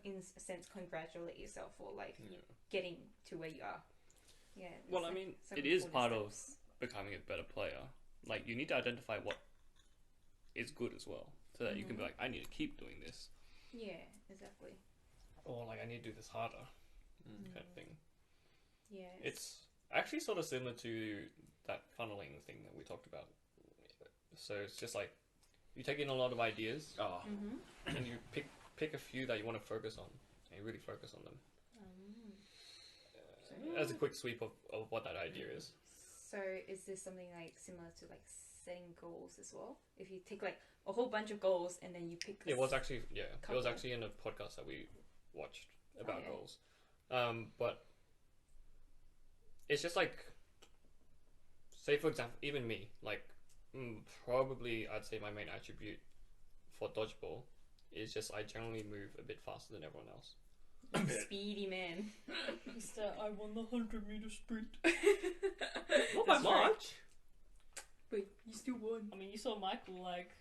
in a sense, congratulate yourself for like getting to where you are. Yeah. Well, it's, I like, mean, some it is important part of steps. becoming a better player. Like, you need to identify what is good as well, so that you can be like, I need to keep doing this, Yeah, exactly. or like, I need to do this harder, kind of thing. Yeah. It's actually sort of similar to that funneling thing that we talked about. So it's just like, you take in a lot of ideas, Oh, and you pick a few that you want to focus on, and you really focus on them. As a quick sweep of what that idea is. So is this something like similar to like setting goals as well? If you take like a whole bunch of goals and then you pick. It was actually it was couple. actually in a podcast that we watched about Okay. goals, but it's just like, say for example, even me, like probably I'd say my main attribute for dodgeball is just I generally move a bit faster than everyone else. Speedy man. Mr. I won the 100-meter sprint. Not That's by right. much. But you still won. I mean, you saw Michael like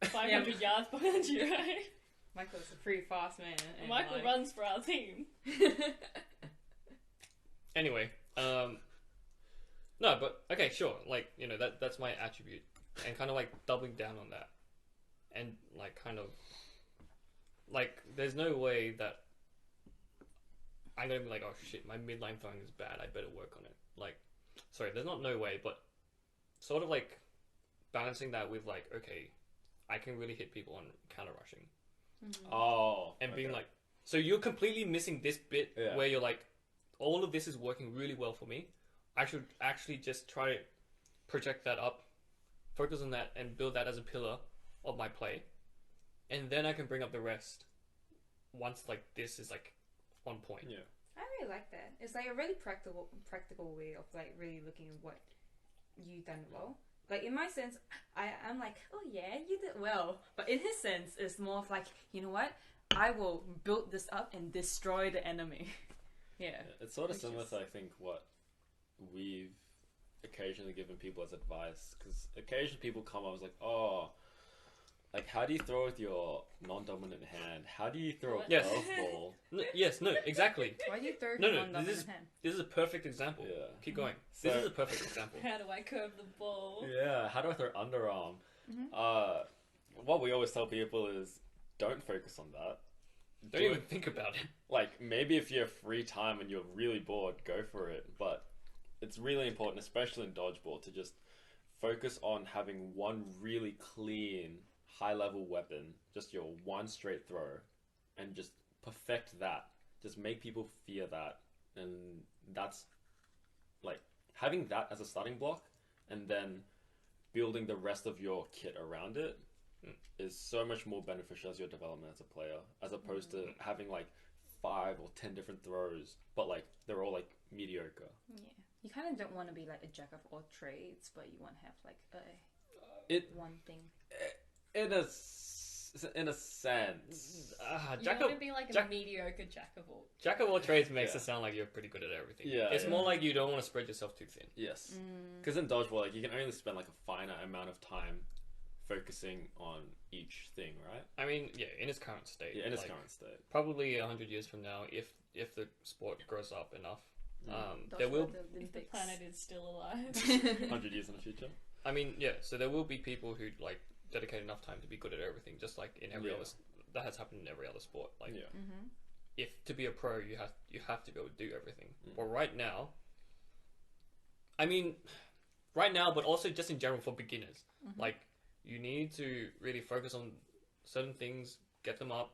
500 yards behind you, right? Michael's a pretty fast man. And Michael like... runs for our team. Anyway, no, but okay, sure. Like, you know, that's my attribute, and kind of like doubling down on that, and like kind of like there's no way that I'm gonna be like, oh shit, my midline throwing is bad. I better work on it. Like, sorry, there's not no way, but sort of like balancing that with like, okay, I can really hit people on counter rushing, Oh, and being like, so you're completely missing this bit Yeah. where you're like, all of this is working really well for me. I should actually just try to project that up, focus on that, and build that as a pillar of my play, and then I can bring up the rest once like this is like on point. yeah. I really like that. It's like a really practical way of like really looking at what you've done well. Like in my sense, I'm like, oh yeah, you did well. But in his sense, it's more of like, you know what? I will build this up and destroy the enemy. Yeah. It's sort of Which similar is- to, I think, what we've occasionally given people as advice. Because occasionally people come up and like, oh, like, how do you throw with your non-dominant hand? How do you throw a Yes. curveball? Yes, no, exactly. Why do you throw No, him no, on dominant this is- hand? This is a perfect example. Yeah. Keep going. So- This is a perfect example. How do I curve the ball? Yeah, how do I throw underarm? Mhm. What we always tell people is, don't focus on that. Don't Do even it. think about it. Like, maybe if you have free time and you're really bored, go for it. But it's really important, especially in dodgeball, to just focus on having one really clean, high-level weapon, just your one straight throw, and just perfect that. Just make people fear that. And that's, like, having that as a starting block, and then building the rest of your kit around it is so much more beneficial as your development as a player, as opposed to having like 5 or 10 different throws, but like they're all like mediocre. Yeah. You kind of don't want to be like a jack of all trades, but you want to have like one thing. In a sense. You Jack want to of be like a Jack- mediocre jack of all. trades makes Yeah. it sound like you're pretty good at everything. Yeah, It's yeah. more like you don't want to spread yourself too thin. Yes, Mm. because in dodgeball, like you can only spend like a finite amount of time focusing on each thing, right? I mean, yeah, in its current state. Yeah, in its like, current state. Probably 100 years from now, if the sport grows up enough, Dodgeball there will. the If the Olympics. planet is still alive. 100 years in the future. I mean, yeah. So there will be people who like dedicate enough time to be good at everything, just like in every Yeah. other. That has happened in every other sport. Like, Yeah. Mm-hmm. if to be a pro, you have to be able to do everything. Mm. But right now, I mean, right now, but also just in general for beginners, like you need to really focus on certain things, get them up,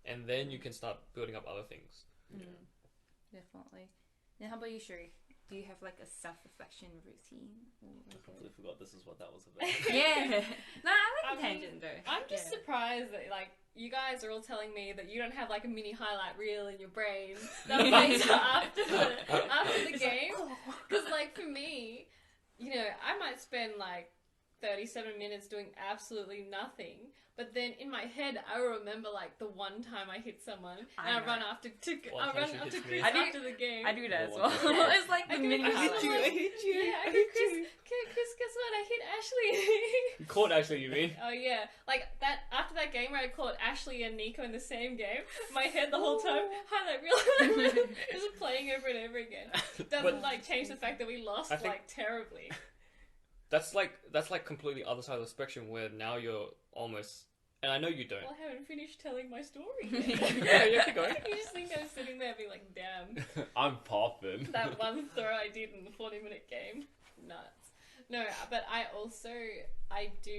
and then you can start building up other things. Definitely. Then how about you, Cherie? Do you have like a self-reflection routine? I completely forgot this is what that was about. Yeah. No, I like I mean, tangent though. I'm just Yeah. surprised that like you guys are all telling me that you don't have like a mini highlight reel in your brain that plays after the game. Because like for me, you know, I might spend like 37 minutes doing absolutely nothing, but then in my head I will remember like the one time I hit someone and I I know. run after One I time run she after hits Chris me. I do- after the game. I do that as The well. one time. It's like I the go, mini I highlight. hit you. Yeah, I go, Chris, guess what? I hit Ashley. You caught Ashley, you mean? Oh yeah, like that after that game where I caught Ashley and Nico in the same game, my head the whole time highlight reel just playing over and over again. Doesn't But- like change the fact that we lost I think- like terribly. That's like completely other side of the spectrum where now you're almost, and I know you don't. Well, I haven't finished telling my story yet. Yeah, keep going. You just think I was sitting there being like, damn, I'm popping. that one throw I did in the 40-minute game, nuts. No, but I do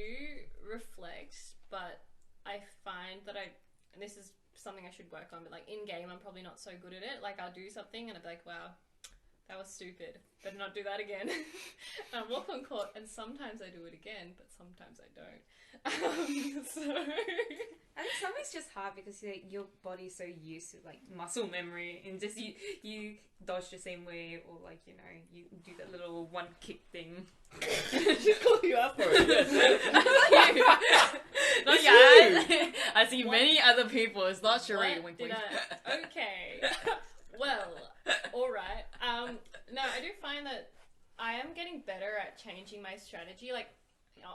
reflect, but I find that and this is something I should work on, but like in game I'm probably not so good at it. Like I'll do something and I'll be like, wow, that was stupid. Better not do that again. Walk on court, and sometimes I do it again, but sometimes I don't. So I think sometimes it's just hard because like, your body's so used to like muscle memory and just you dodge the same way or like you know you do that little one kick thing. She's calling you out for it. Not you. I see many other people. It's not Cherie. What did I... Okay. Well, alright. No, I do find that I am getting better at changing my strategy. Like,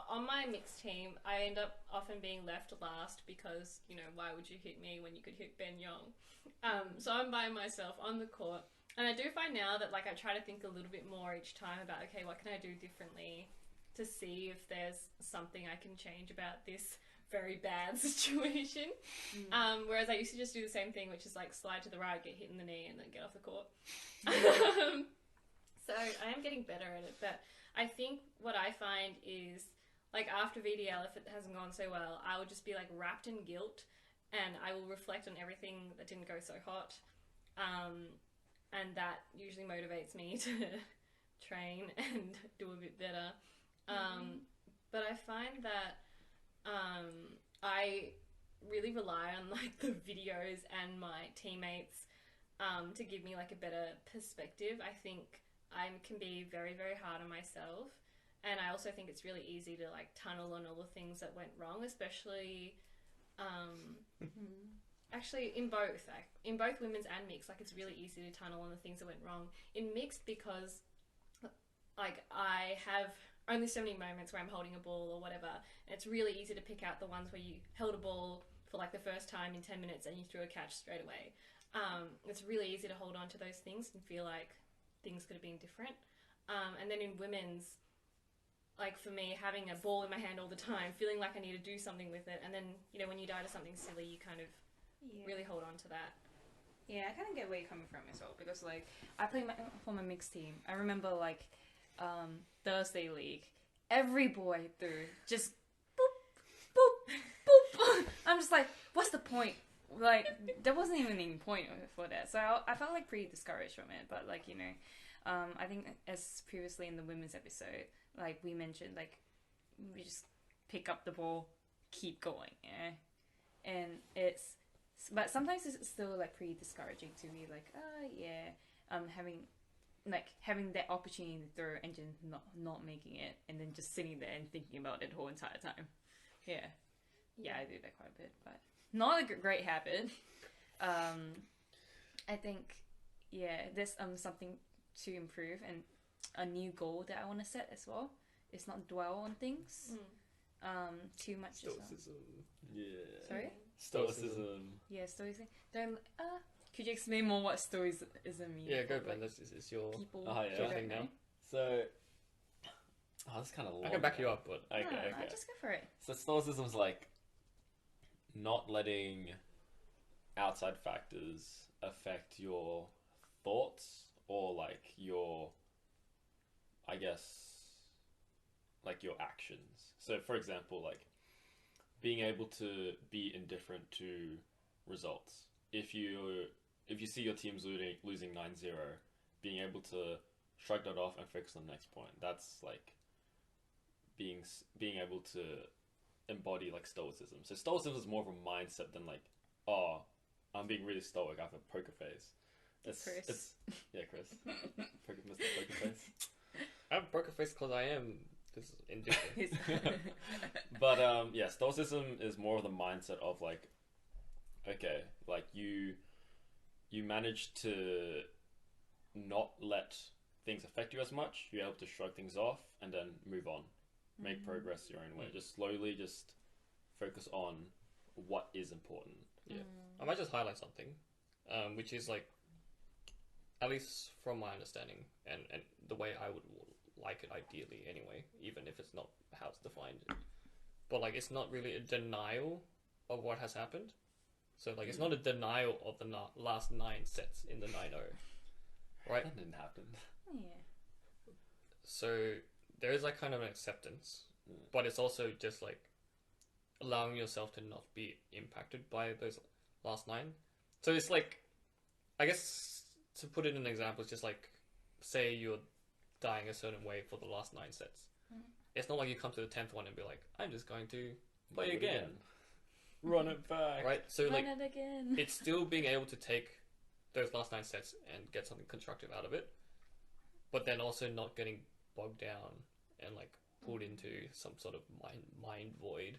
on my mixed team, I end up often being left last because, you know, why would you hit me when you could hit Ben Young? So I'm by myself on the court. And I do find now that, like, I try to think a little bit more each time about, okay, what can I do differently to see if there's something I can change about this very bad situation. Whereas I used to just do the same thing, which is like slide to the right, get hit in the knee, and then get off the court. So I am getting better at it, but I think what I find is, like after VDL, if it hasn't gone so well, I would just be like wrapped in guilt, and I will reflect on everything that didn't go so hot, and that usually motivates me to train and do a bit better. But I find that I really rely on like the videos and my teammates to give me like a better perspective. I think I can be very, very hard on myself, and I also think it's really easy to like tunnel on all the things that went wrong, especially actually in both women's and mixed. Like it's really easy to tunnel on the things that went wrong in mixed because like I have only so many moments where I'm holding a ball or whatever, and it's really easy to pick out the ones where you held a ball for like the first time in 10 minutes and you threw a catch straight away. It's really easy to hold on to those things and feel like things could have been different. And then in women's, like for me, having a ball in my hand all the time, feeling like I need to do something with it, and then, you know, when you die to something silly, you kind of really hold on to that. Yeah, I kind of get where you're coming from as well, because like I play for my mixed team. I remember like Thursday league, every boy threw just boop, boop, boop. I'm just like, what's the point? Like, there wasn't even any point for that. So I felt like pretty discouraged from it. But like, you know, I think as previously in the women's episode, like we mentioned, like we just pick up the ball, keep going, yeah. And but sometimes it's still like pretty discouraging to me. Like, having that opportunity to throw and just not making it, and then just sitting there and thinking about it the whole entire time. Yeah, I do that quite a bit, but not a great habit. I think, there's something to improve and a new goal that I want to set as well. It's not dwell on things too much. Stoicism. Yeah. Sorry? Stoicism. Yeah, stoicism. Could you explain more what stoicism means? Yeah, go Ben. This is your people. your thing now. So, that's kind of long. I can back you up, but Okay. Just go for it. So stoicism is like not letting outside factors affect your thoughts or like your, I guess, like your actions. So for example, like being able to be indifferent to results. If you see your team's losing 9-0, being able to shrug that off and focus on the next point. That's like being able to embody like stoicism. So stoicism is more of a mindset than like, oh, I'm being really stoic. I have a poker face. Chris. Chris. Mr. Poker Face. I have poker face because I am just indifferent. But stoicism is more of the mindset of like, okay, like you manage to not let things affect you as much. You're able to shrug things off and then move on, make progress your own way. Just slowly, just focus on what is important. Yeah, I might just highlight something, which is like, at least from my understanding and the way I would like it ideally anyway, even if it's not how it's defined. But like, it's not really a denial of what has happened. So like, it's not a denial of the last 9 sets in the 9-0, right? That didn't happen. Yeah. So there is like kind of an acceptance, but it's also just like allowing yourself to not be impacted by those last 9. So it's like, I guess to put it in an example, it's just like say you're dying a certain way for the last 9 sets. It's not like you come to the 10th one and be like, I'm just going to play again. Run it back. Right? So, like, Run it again. it's still being able to take those last 9 sets and get something constructive out of it, but then also not getting bogged down and, like, pulled into some sort of mind void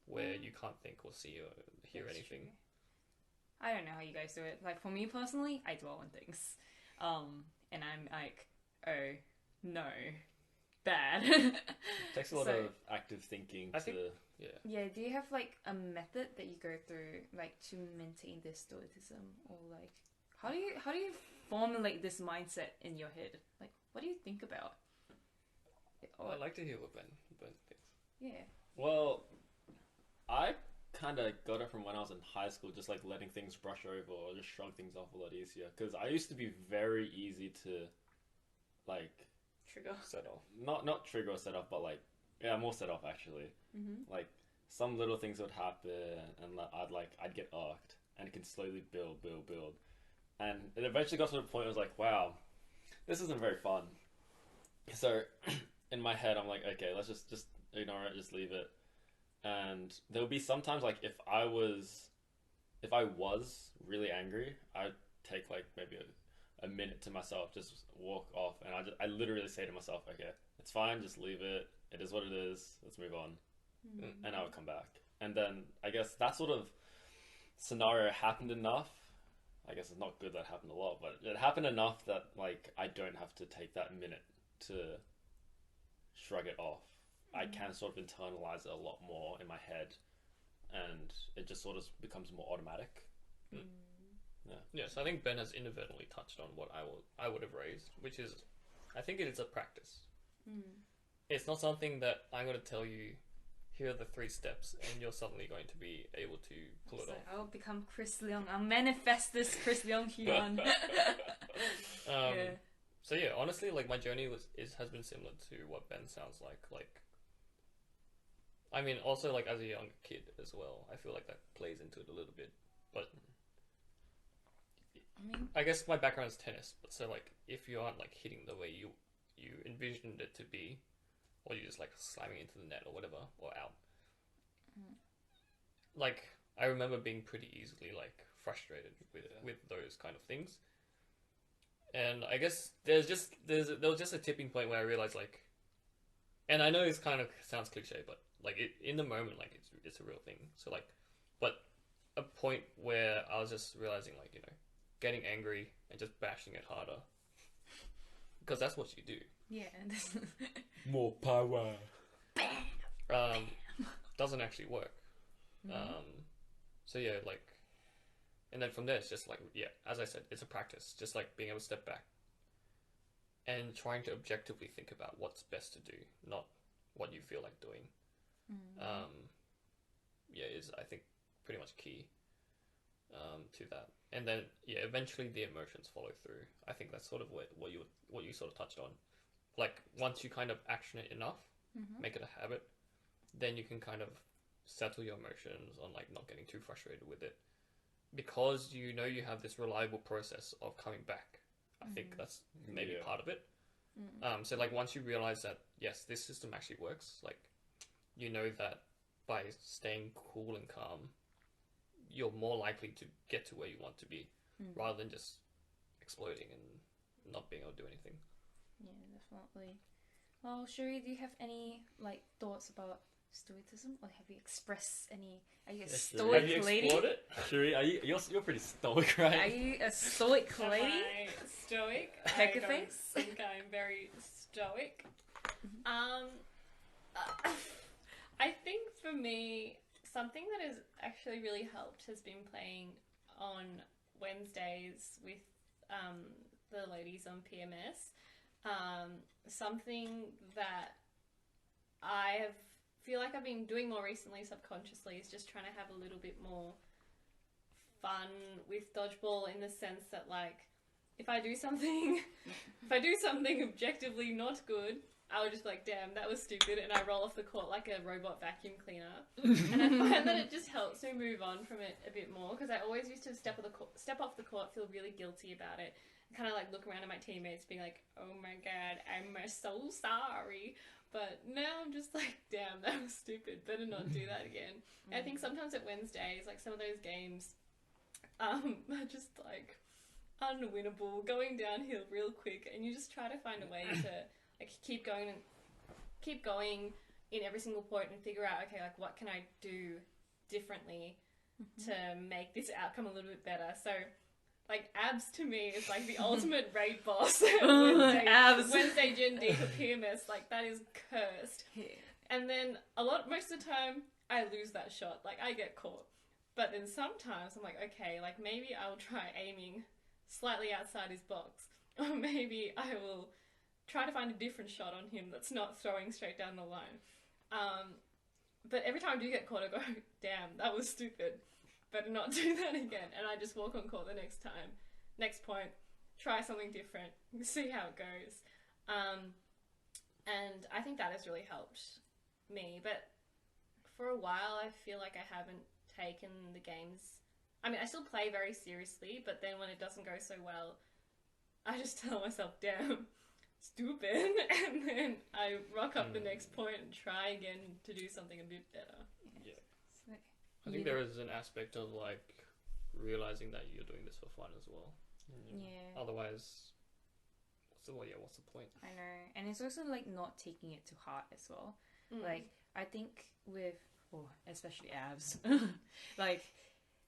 where you can't think or see or hear That's anything. true. I don't know how you guys do it. Like, for me personally, I dwell on things. And I'm like, oh, no. Bad. Takes a lot of active thinking I think, yeah. Yeah, do you have, like, a method that you go through, like, to maintain this stoicism? Or, like, how do you formulate this mindset in your head? Like, what do you think about? I'd like to hear what Ben thinks. Yeah. Well, I kind of got it from when I was in high school, just like letting things brush over or just shrug things off a lot easier. Because I used to be very easy to, like, Trigger. Set off. not trigger or set off, but like, yeah, more set off actually. Mm-hmm. Like, some little things would happen, and I'd get arced, and it can slowly build, and it eventually got to the point where I was like, wow, this isn't very fun. So, in my head, I'm like, okay, let's just ignore it, just leave it. And there would be sometimes, like, if I was really angry, I'd take, like, maybe a minute to myself, just walk off, and I literally say to myself, okay, it's fine, just leave it, it is what it is, let's move on. Mm-hmm. And I would come back. And then, I guess that sort of scenario happened enough. I guess it's not good that happened a lot, but it happened enough that, like, I don't have to take that minute to shrug it off. I can sort of internalize it a lot more in my head, and it just sort of becomes more automatic. Yes, I think Ben has inadvertently touched on what I would have raised, which is, I think it is a practice. It's not something that I'm going to tell you, here are the 3 steps, and you're suddenly going to be able to pull it So off. I'll become Chris Leong. I'll manifest this Chris Leong Hyun. Yeah. So yeah, honestly, like, my journey has been similar to what Ben sounds like. Like, I mean, also, like, as a young kid as well, I feel like that plays into it a little bit. But I guess my background is tennis, but so, like, if you aren't, like, hitting the way you envisioned it to be, or you're just, like, slamming into the net or whatever, or out, like, I remember being pretty easily, like, frustrated with those kind of things. And I guess there was just a tipping point where I realized, like, and I know this kind of sounds cliche, but, like, in the moment, like, it's a real thing. So, like, but a point where I was just realizing, like, you know, getting angry and just bashing it harder, because that's what you do. Yeah. More power. Doesn't actually work. So yeah, like, and then from there, it's just like, yeah, as I said, it's a practice. Just like being able to step back and trying to objectively think about what's best to do, not what you feel like doing. Yeah, is, I think, pretty much key to that. And then, yeah, eventually the emotions follow through. I think that's sort of what you sort of touched on. Like, once you kind of action it enough, make it a habit, then you can kind of settle your emotions on, like, not getting too frustrated with it, because you know you have this reliable process of coming back. I think that's maybe part of it. So, like, once you realize that, yes, this system actually works, like, you know that by staying cool and calm, you're more likely to get to where you want to be, rather than just exploding and not being able to do anything. Yeah, definitely. Well, Cherie, do you have any, like, thoughts about stoicism, or have you expressed any? Are you a stoic Have you lady? explored it? Cherie, you're pretty stoic, right? Are you a stoic Am lady? I stoic? Peck I your don't face? think I'm very stoic. I think for me, something that has actually really helped has been playing on Wednesdays with the ladies on PMS. Something that feel like I've been doing more recently subconsciously is just trying to have a little bit more fun with dodgeball, in the sense that, like, if I do something objectively not good, I would just be like, damn, that was stupid, and I roll off the court like a robot vacuum cleaner. And I find that it just helps me move on from it a bit more, because I always used to step off the court, feel really guilty about it, kind of like look around at my teammates being like, oh my god, I'm so sorry. But now I'm just like, damn, that was stupid. Better not do that again. I think sometimes at Wednesdays, like some of those games are just like unwinnable, going downhill real quick, and you just try to find a way to like keep going in every single point and figure out, okay, like what can I do differently to make this outcome a little bit better. So like abs to me is like the ultimate raid boss. Abs. Wednesday Gen D for PMS, like that is cursed. Yeah. And then most of the time I lose that shot, like I get caught. But then sometimes I'm like, okay, like maybe I'll try aiming slightly outside his box, or maybe I will try to find a different shot on him that's not throwing straight down the line. But every time I do get caught, I go, damn, that was stupid. Better not do that again. And I just walk on court the next time. Next point, try something different, see how it goes. And I think that has really helped me. But for a while, I feel like I haven't taken the games. I mean, I still play very seriously, but then when it doesn't go so well, I just tell myself, damn, stupid. And then I rock up the next point and try again to do something a bit better. Yeah. I think there is an aspect of like realizing that you're doing this for fun as well. Yeah. Otherwise, what's the point? I know. And it's also like not taking it too hard as well. Like, I think with, especially abs, like,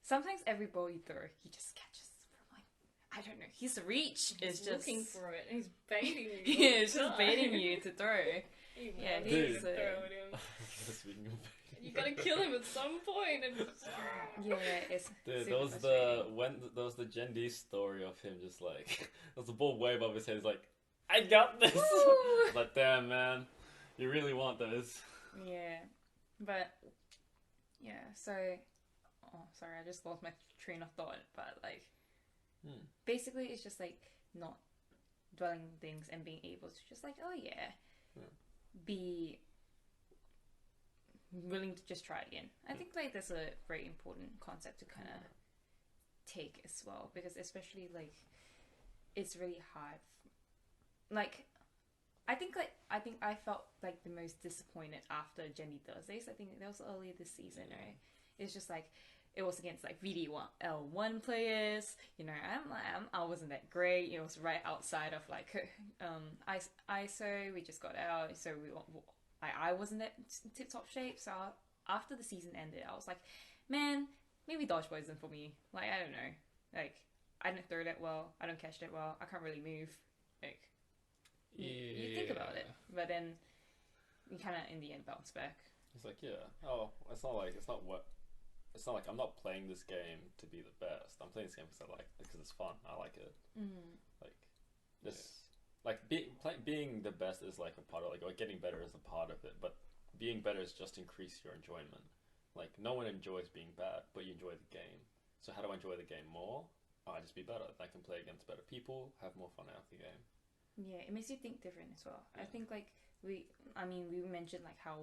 sometimes every ball you throw, he just catches from like, I don't know, his reach is just looking for it and he's baiting you. Yeah, it's just baiting you to throw. Yeah, he's he's throw at him. Speaking of You gotta kill him at some point. And yeah, it's dude, super there was frustrating. the Gen D story of him just like there was a ball way above his head. He's like, I got this. Like, damn man, you really want those? Yeah, but yeah. So, sorry, I just lost my train of thought. But like, basically, it's just like not dwelling on things and being able to just like, be willing to just try it again. I think like that's a very important concept to kind of take as well, because especially like it's really hard. Like I think I felt like the most disappointed after Jenny Thursdays. I think that was earlier this season, right? It's just like it was against like VDL1 players. You know, I wasn't that great. It was right outside of like ISO. We just got out, so I wasn't that tip-top shape, so after the season ended, I was like, man, maybe Dodgeball isn't for me. Like, I don't know. Like, I don't throw that well. I don't catch that well. I can't really move. Like, you think about it. But then, you kind of, in the end, bounce back. It's like, it's not like I'm not playing this game to be the best. I'm playing this game because it's fun. I like it. Like, this... Like, being the best is like a part of, like, or getting better is a part of it, but being better is just increase your enjoyment. Like, no one enjoys being bad, but you enjoy the game. So how do I enjoy the game more? I just be better. I can play against better people, have more fun out of the game. Yeah, it makes you think different as well. Yeah. I think, like, we mentioned, like, how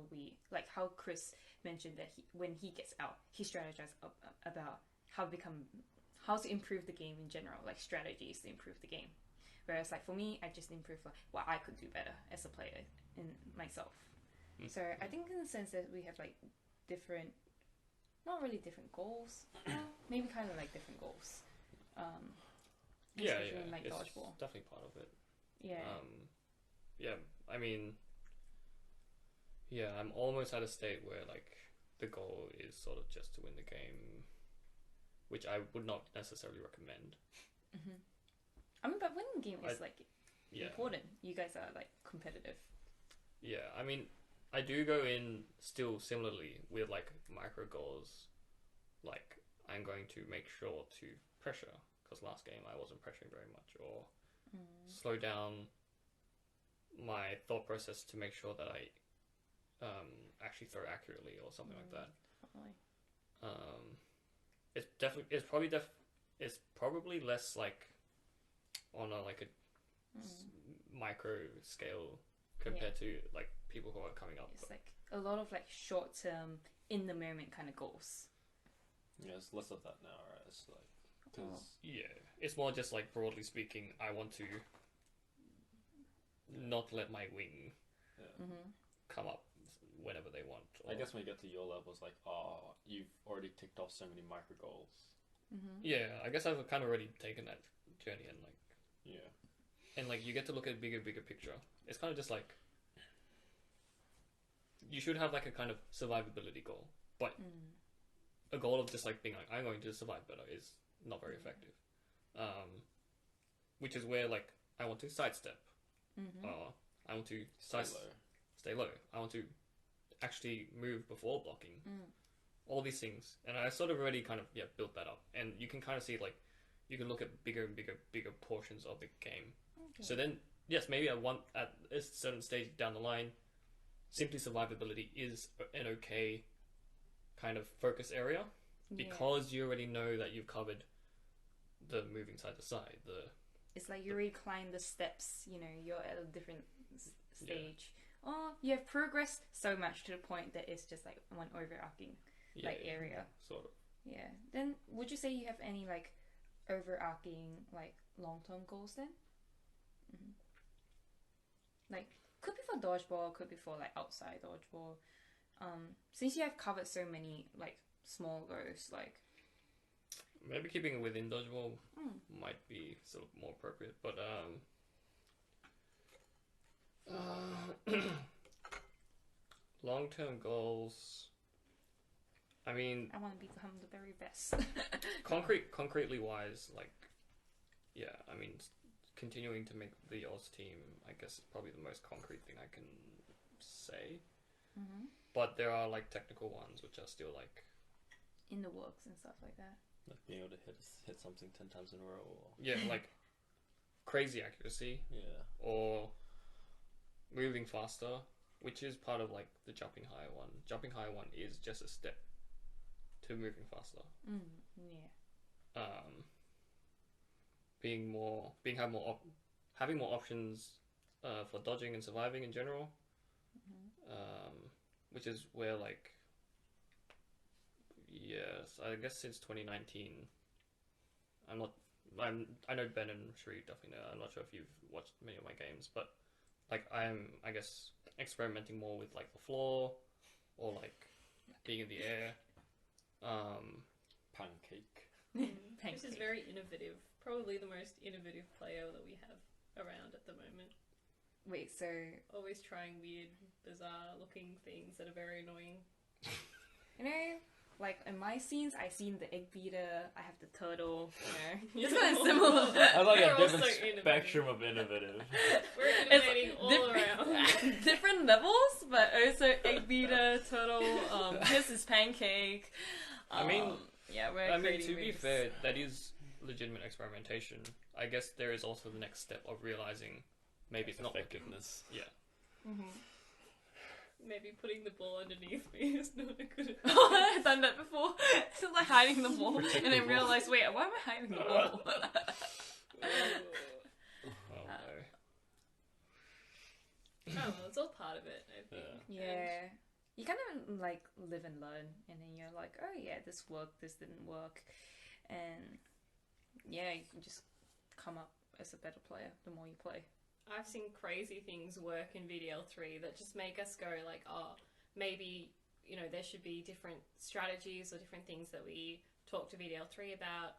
Chris mentioned that when he gets out, he strategizes about how to improve the game in general, like, strategies to improve the game. Whereas, like, for me, I just improve like what I could do better as a player in myself. So I think in the sense that we have like different, not really different goals, maybe kind of like different goals. Especially in, like, it's Dodgeball. Definitely part of it. Yeah. I mean, I'm almost at a state where like the goal is sort of just to win the game, which I would not necessarily recommend. I mean, but winning the game is like important. You guys are like competitive. Yeah, I mean, I do go in still similarly with like micro goals. Like, I'm going to make sure to pressure, because last game I wasn't pressuring very much, or slow down my thought process to make sure that I actually throw accurately or something like that. Probably. It's probably less like on a micro scale compared to like people who are coming up. It's like a lot of like short term, in the moment kind of goals. Yeah, it's less of that now, right? It's like 'Cause Yeah, it's more just like broadly speaking, I want to not let my wing come up whenever they want. I guess when you get to your levels, like, oh, you've already ticked off so many micro goals. Yeah, I guess I've kind of already taken that journey and like Yeah. and like you get to look at bigger picture. It's kind of just like you should have like a kind of survivability goal, but a goal of just like being like I'm going to survive better is not very effective. Which is where like I want to sidestep. I want to stay low. I want to actually move before blocking. All these things, and I sort of already kind of built that up, and you can kind of see like you can look at bigger and bigger portions of the game. So then, yes, maybe at a certain stage down the line, simply survivability is an okay kind of focus area because you already know that you've covered the moving side to side. It's like you already climbed the steps. You know, you're at a different stage. Or you have progressed so much to the point that it's just like one overarching area. Sort of. Yeah. Then would you say you have any like overarching like long-term goals then? Like could be for dodgeball, could be for like outside dodgeball. Since you have covered so many like small goals, like maybe keeping it within dodgeball might be sort of more appropriate, but long-term goals. I mean, I want to become the very best. concretely wise, like, yeah, I mean, continuing to make the Oz team, I guess, is probably the most concrete thing I can say. But there are like technical ones which are still like in the works and stuff like that. Like being able to hit something 10 times in a row. Or... yeah, like crazy accuracy. Yeah. Or moving faster, which is part of like the jumping higher one. Jumping higher one is just a step to moving faster. Having more options for dodging and surviving in general. Which is where like yes, I guess since 2019 I know Ben and Cherie definitely know. I'm not sure if you've watched many of my games, but like I'm, I guess, experimenting more with like the floor or like being in the air. Pancake. This is very innovative. Probably the most innovative player that we have around at the moment. Wait, so always trying weird, bizarre looking things that are very annoying. You know, like in my scenes, I seen the egg beater, I have the turtle, you know. It's kind of similar. I like We're a different also innovative. spectrum of innovative. We're innovating all around. Different levels, but also egg beater, turtle, this is pancake. I mean, we're creating to be moves. fair, that is legitimate experimentation. I guess there is also the next step of realizing maybe it's not working. Effectiveness. Yeah. Maybe putting the ball underneath me is not a good idea. I've done that before. It's like hiding the ball, and then realize, wait, why am I hiding the ball? Oh well, it's all part of it, I think. Yeah. You kind of like live and learn, and then you're like, oh yeah, this worked, this didn't work, and yeah, you can just come up as a better player the more you play. I've seen crazy things work in VDL3 that just make us go like, oh, maybe, you know, there should be different strategies or different things that we talk to VDL3 about.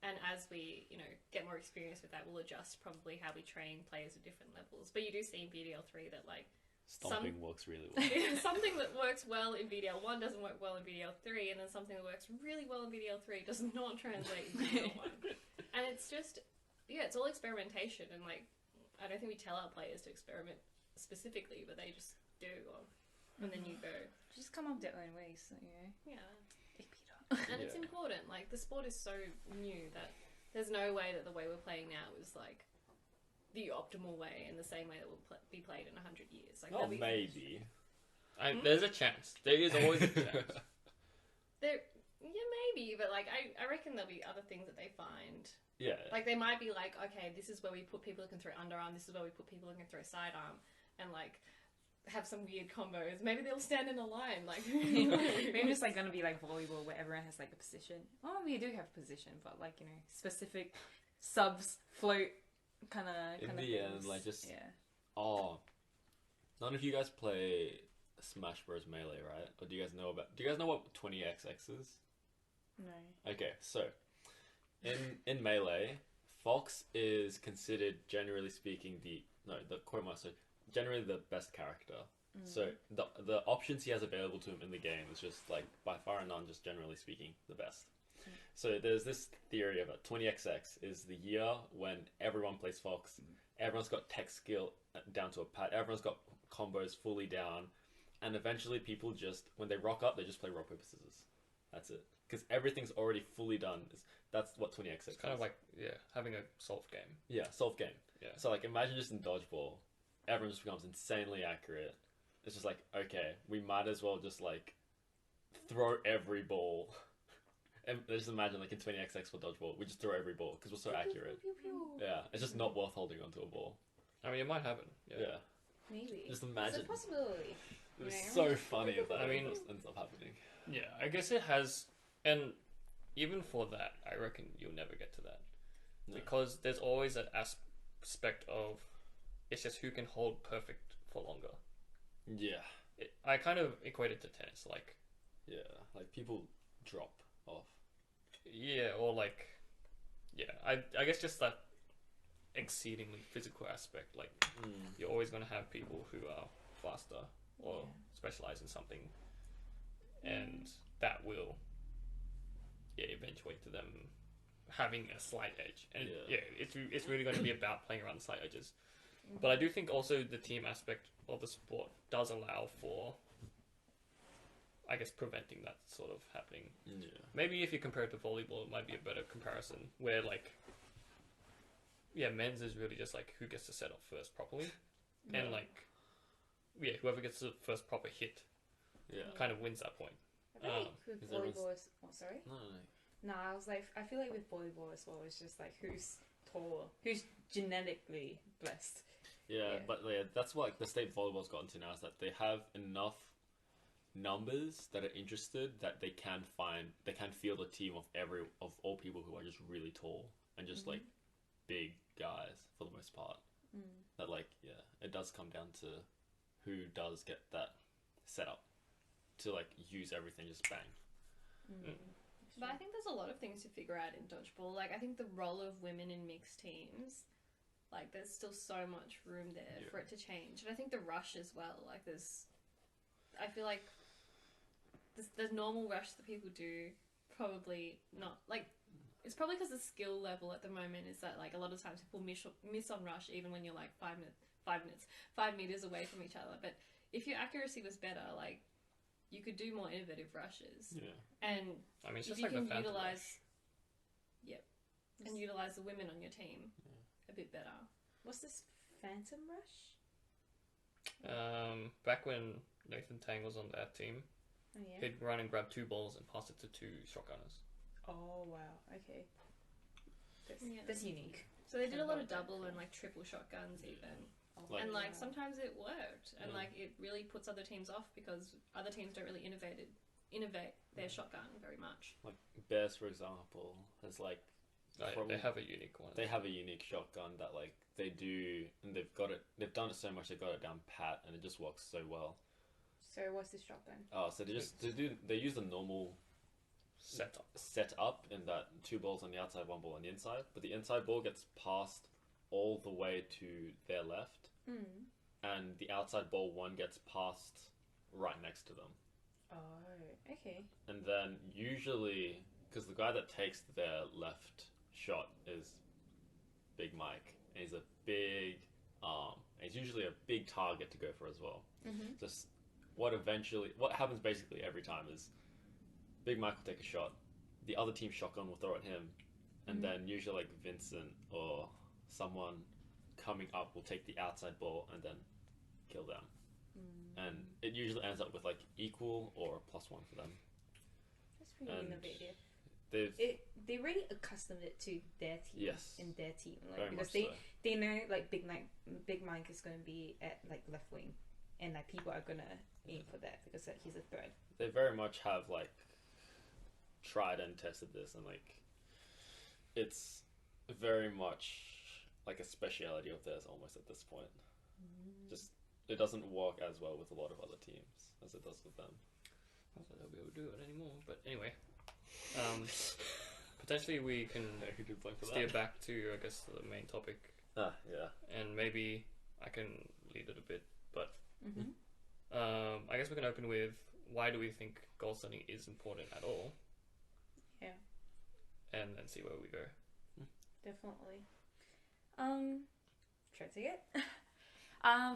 And as we, you know, get more experience with that, we'll adjust probably how we train players at different levels. But you do see in VDL3 that like Stomping works really well. something that works well in VDL1 doesn't work well in VDL3, and then something that works really well in VDL3 does not translate in VDL1. And it's just, yeah, it's all experimentation, and like, I don't think we tell our players to experiment specifically, but they just do. And then you go, Just come up with their own ways, you know. yeah. Egg beater. And it's important. Like, the sport is so new that there's no way that the way we're playing now is like the optimal way, in the same way that will be played in 100 years. Like, Oh, maybe. There's a chance. There is always a chance. Yeah, maybe, but like I reckon there'll be other things that they find. Yeah. Like, they might be like, okay, this is where we put people who can throw underarm, this is where we put people who can throw sidearm, and like have some weird combos. Maybe they'll stand in a line, like Maybe it's like gonna be like volleyball where everyone has like a position. Oh, we do have position, but like, you know, specific subs, float, kind of. In the end, like just yeah. oh, none of you guys play Smash Bros. Melee, right? Or do you guys know what 20XX is? No. Okay, so in Melee, Fox is considered, generally speaking, generally the best character. So the options he has available to him in the game is just like by far and none, just generally speaking, the best. So there's this theory of it. 20XX is the year when everyone plays Fox. Everyone's got tech skill down to a pat. Everyone's got combos fully down. And eventually people just, when they rock up, they just play rock, paper, scissors. That's it. Because everything's already fully done. That's what 20XX is. Kind of like, having a solved game. Yeah, solved game. Yeah. So like imagine just in Dodgeball, everyone just becomes insanely accurate. It's just like, okay, we might as well just like throw every ball. And just imagine like in 20XX for Dodgeball, we just throw every ball because we're so accurate. Yeah, it's just not worth holding onto a ball. I mean, it might happen. Yeah. Maybe. Just imagine. It's a possibility. It's so funny if that I mean, ends up happening. Yeah, I guess it has, and even for that, I reckon you'll never get to that. No. Because there's always that aspect of, it's just who can hold perfect for longer. Yeah. I kind of equate it to tennis, like... Yeah, like people drop off. Yeah, or like... Yeah, I guess just that exceedingly physical aspect, like, you're always going to have people who are faster or specialize in something, and that will eventuate to them having a slight edge. And it's really going to be about playing around the slight edges. But I do think also the team aspect of the sport does allow for, I guess, preventing that sort of happening. Yeah. Maybe if you compare it to volleyball, it might be a better comparison, where like, men's is really just like who gets to set up first properly, and like, whoever gets the first proper hit, kind of wins that point. I feel like with volleyball is... Oh, sorry? No. No, I was like, I feel like with volleyball as well, it's just like who's taller, who's genetically blessed. Yeah, but that's what like, the state volleyball's gotten to now, is that they have enough numbers that are interested that they can field a team of all people who are just really tall and just like big guys for the most part. That like, it does come down to who does get that set up to like use everything, just bang. But I think there's a lot of things to figure out in Dodgeball. Like, I think the role of women in mixed teams, like, there's still so much room there for it to change. And I think the rush as well. Like, I feel like the normal rush that people do, probably not. Like, it's probably because the skill level at the moment is that, like, a lot of times people miss on rush even when you're, like, 5 meters away from each other. But if your accuracy was better, like, you could do more innovative rushes. Yeah. And I mean, it's if just you like can the Phantom utilize, rush. and utilize the women on your team a bit better. What's this Phantom Rush? Back when Nathan Tang was on that team, yeah. He'd run and grab 2 balls and pass it to 2 shotgunners. Oh wow, okay. That's unique. So they did a lot of double and like triple shotguns even. Like, and like sometimes it worked, and like it really puts other teams off because other teams don't really innovate their shotgun very much. Like Bears, for example, has like they have a unique one. They have a unique shotgun that like they do, and they've got it. They've done it so much they got it down pat, and it just works so well. So what's this shotgun? Oh, so they use the normal set up in that 2 balls on the outside, 1 ball on the inside, but the inside ball gets passed all the way to their left, and the outside ball 1 gets passed right next to them. Oh, okay. And then usually, because the guy that takes their left shot is Big Mike, and he's a big arm, and he's usually a big target to go for as well. Just what happens basically every time is Big Mike will take a shot, the other team's shotgun will throw at him, and then usually like Vincent or someone coming up will take the outside ball and then kill them. And it usually ends up with like equal or +1 for them. That's pretty innovative. They really accustomed it to their team and their team, like, because they know like Big Mike is going to be at like left wing, and like people are gonna aim for that because like, he's a threat. They very much have like tried and tested this, and like it's very much like a speciality of theirs almost at this point. Just it doesn't work as well with a lot of other teams as it does with them. I don't think they'll be able to do it anymore. But anyway, potentially we can Who did play for steer that? back to, I guess, the main topic, Yeah. and maybe I can lead it a bit. But Mm-hmm. I guess we can open with, why do we think goal setting is important at all? Yeah. And then see where we go. Definitely. Try to get.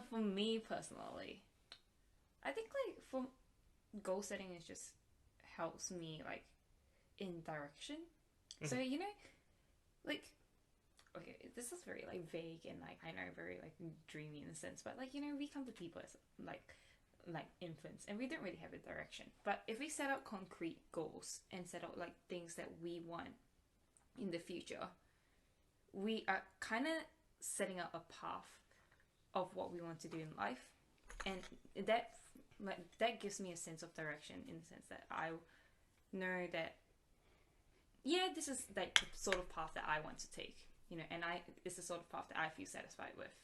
For me personally, I think like for goal setting, it just helps me like in direction. So you know, like, okay, this is very like vague and like I know very like dreamy in a sense, but like you know we come to people as like infants and we don't really have a direction. But if we set out concrete goals and set out like things that we want in the future, we are kind of setting out a path of what we want to do in life, and that gives me a sense of direction in the sense that I know that this is like the sort of path that I want to take, you know, and it's the sort of path that I feel satisfied with.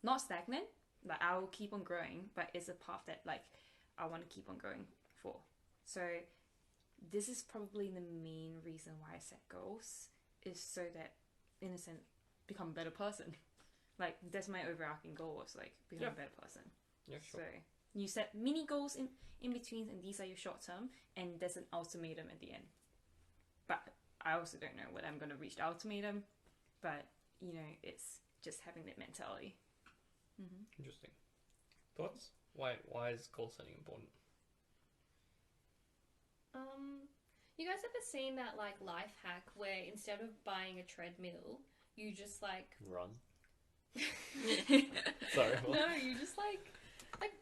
Not stagnant, like I will keep on growing, but it's a path that like I want to keep on going for. So this is probably the main reason why I set goals, is so that in a sense become a better person. Like that's my overarching goal, was like become a better person. Yeah, sure. So you set mini goals in between, and these are your short term, and there's an ultimatum at the end. But I also don't know whether I'm going to reach the ultimatum, but you know, it's just having that mentality. Mm-hmm. Interesting. Thoughts? Why is goal setting important? You guys ever seen that like life hack where instead of buying a treadmill, you just like Run. Sorry. What? no, you just like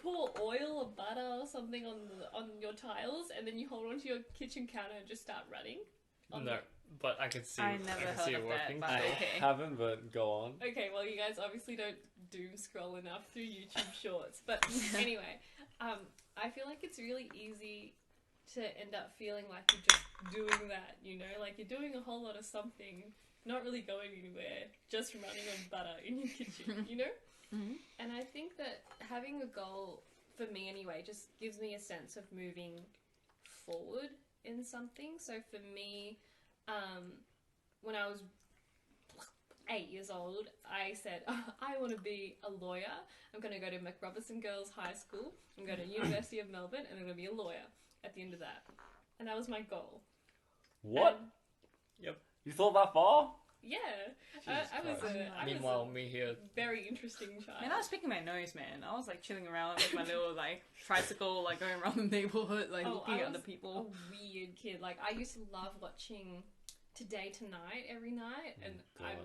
pour oil or butter or something on your tiles, and then you hold onto your kitchen counter and just start running. No, but I can see. I never can heard see of it that, working. but- I Okay. haven't, but go on. Okay, well, you guys obviously don't doom scroll enough through YouTube Shorts, but anyway, I feel like it's really easy to end up feeling like you're just doing that, you know, like you're doing a whole lot of something, not really going anywhere, just running on butter in your kitchen, you know? Mm-hmm. And I think that having a goal, for me anyway, just gives me a sense of moving forward in something. So for me, when I was 8 years old, I said, I want to be a lawyer. I'm going to go to McRobertson Girls High School. I'm going to University of Melbourne, and I'm going to be a lawyer at the end of that. And that was my goal. What? And, Yep. You thought that far? yeah. Jesus I was Christ. a Meanwhile, me here. very interesting child. And I was picking my nose, man. I was like chilling around with my little like tricycle, like going around the neighborhood, like looking I at other was people. a weird kid. Like, I used to love watching Today Tonight every night, and I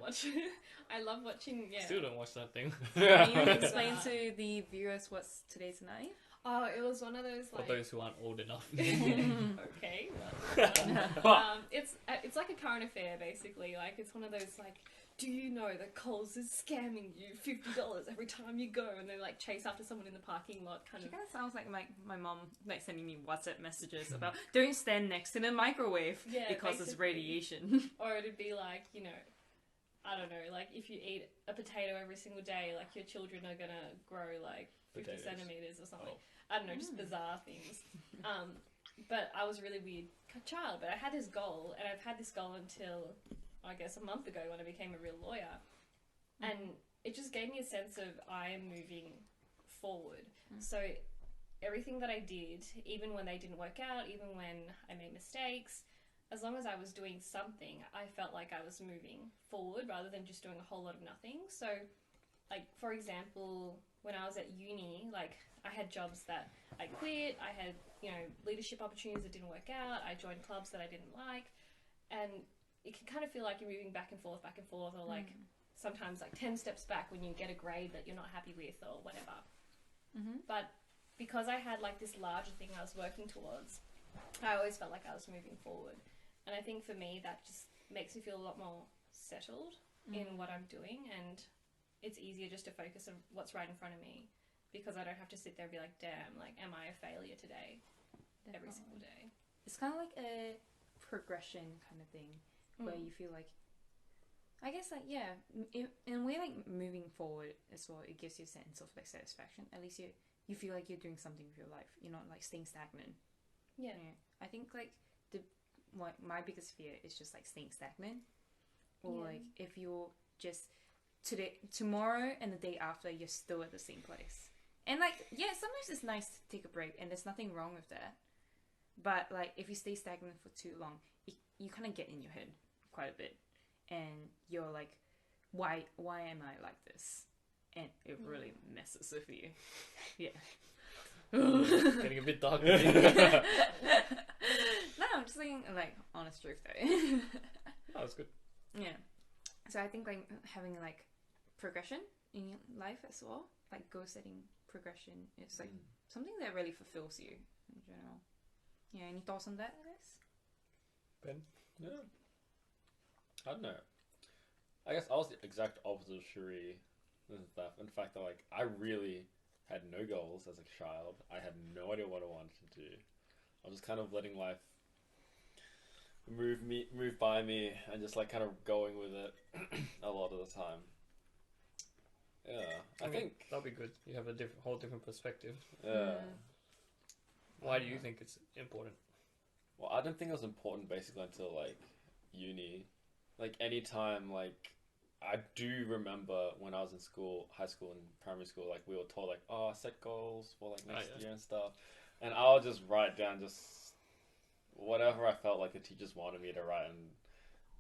love watching, yeah. Still don't watch that thing. Can you explain to the viewers what's Today Tonight? Oh, it was one of those, For like... those who aren't old enough. Okay, well, it's like a current affair, basically. Like, it's one of those, like, do you know that Coles is scamming you $50 every time you go? And they, like, chase after someone in the parking lot, kind It of... kind of sounds like my mom like sending me WhatsApp messages about don't stand next to the microwave Yeah, because it's basically. radiation. Or it'd be like, you know, I don't know, like, if you eat a potato every single day, like, your children are gonna grow, like, 50 Potatoes. centimetres or something. Oh. I don't know, just bizarre things. But I was a really weird child, but I had this goal, and I've had this goal until, I guess, a month ago when I became a real lawyer. And it just gave me a sense of I am moving forward. So everything that I did, even when they didn't work out, even when I made mistakes, as long as I was doing something, I felt like I was moving forward rather than just doing a whole lot of nothing. So, like, for example, when I was at uni, like, I had jobs that I quit, I had, you know, leadership opportunities that didn't work out, I joined clubs that I didn't like, and it can kind of feel like you're moving back and forth, or like sometimes like 10 steps back when you get a grade that you're not happy with or whatever. But because I had like this larger thing I was working towards, I always felt like I was moving forward. And I think for me that just makes me feel a lot more settled in what I'm doing, and it's easier just to focus on what's right in front of me. because I don't have to sit there and be like, damn, like, am I a failure today? Every single day. It's kind of like a progression kind of thing where you feel like, I guess, like, yeah, in a way, like, moving forward as well, it gives you a sense of, like, satisfaction. At least you feel like you're doing something with your life. You're not, like, staying stagnant. Yeah. I think, like, my biggest fear is just, like, staying stagnant. Or, like, if you're just tomorrow and the day after, you're still at the same place. And, like, yeah, sometimes it's nice to take a break, and there's nothing wrong with that. But, like, if you stay stagnant for too long, you kind of get in your head quite a bit. And you're like, why am I like this? And it really messes with you. Yeah. Getting a bit dark. No, I'm just saying, like, honest truth though. Oh, that's good. Yeah. So I think, like, having, like, progression in your life as well, like goal setting progression, it's like something that really fulfills you in general. Yeah, any thoughts on that, I guess? Ben? Yeah. I don't know. I guess I was the exact opposite of Cherie and stuff. In fact, like, I really had no goals as a child. I had no idea what I wanted to do. I was just kind of letting life move by me and just, like, kind of going with it a lot of the time. Yeah, I think that'll be good. You have a whole different perspective. Yeah. Why do you think it's important? Well, I didn't think it was important basically until, like, uni. Like, any time, like, I do remember when I was in school, high school and primary school, like, we were told, like, oh, set goals for, like, next year and stuff. And I would just write down just whatever I felt like the teachers wanted me to write and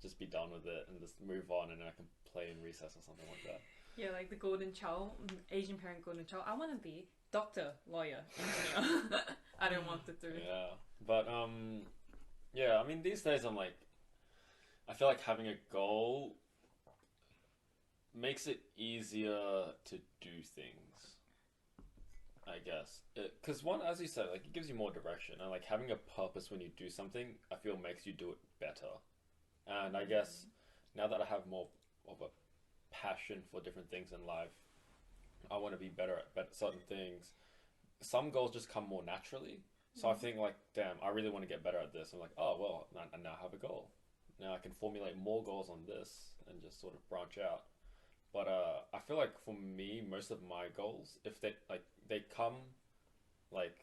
just be done with it and just move on, and then I can play in recess or something like that. Yeah, like the golden child, Asian parent golden child. I want to be doctor, lawyer, engineer. I don't want to do. Yeah, but yeah. I mean, these days I'm like, I feel like having a goal makes it easier to do things. I guess, because one, as you said, like, it gives you more direction, and, like, having a purpose when you do something, I feel makes you do it better. And I guess now that I have more of a passion for different things in life, I want to be better at certain things. Some goals just come more naturally. So I think, like, damn, I really want to get better at this. I'm like, oh, well, I now have a goal. Now I can formulate more goals on this and just sort of branch out. But I feel like for me, most of my goals, if they come, like,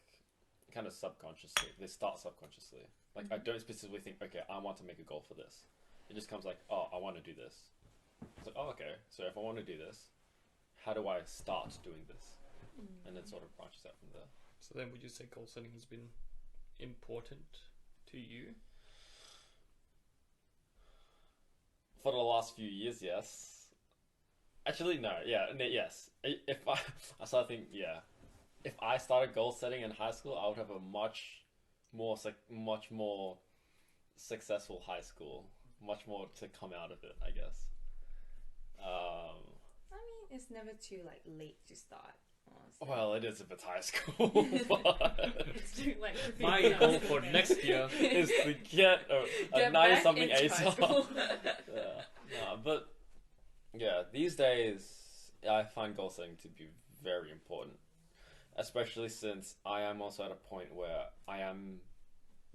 kind of subconsciously. They start subconsciously. Like, I don't specifically think, okay, I want to make a goal for this. It just comes like, oh, I want to do this. It's like, oh, okay, so if I want to do this, how do I start doing this? And then sort of branches out from there. So then would you say goal setting has been important to you? For the last few years, yes. Actually, no, yeah, yes. If I started thinking, yeah. If I started goal setting in high school, I would have a much more successful high school. Much more to come out of it, I guess. I mean, it's never too, like, late to start, honestly. Well, it is if it's high school, but It's too late for people My to goal ask for them. next year is to get a Get 90 back something into high ASAP. school. No, but yeah, these days I find goal setting to be very important, especially since I am also at a point where I am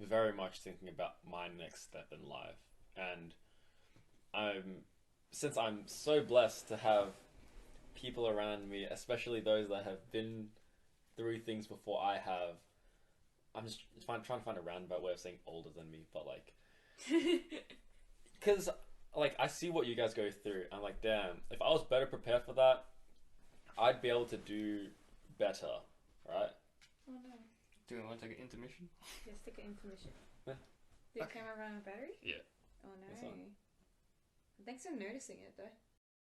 very much thinking about my next step in life, and since I'm so blessed to have people around me, especially those that have been through things before I have. I'm just trying to find a roundabout way of saying older than me, but, like, because, like, I see what you guys go through. I'm like, damn, if I was better prepared for that, I'd be able to do better, right? Oh no. Do you want to take an intermission? Let's take an intermission. Yeah. Did your camera run out of battery? Yeah. Oh no. It's on. Thanks for noticing it though.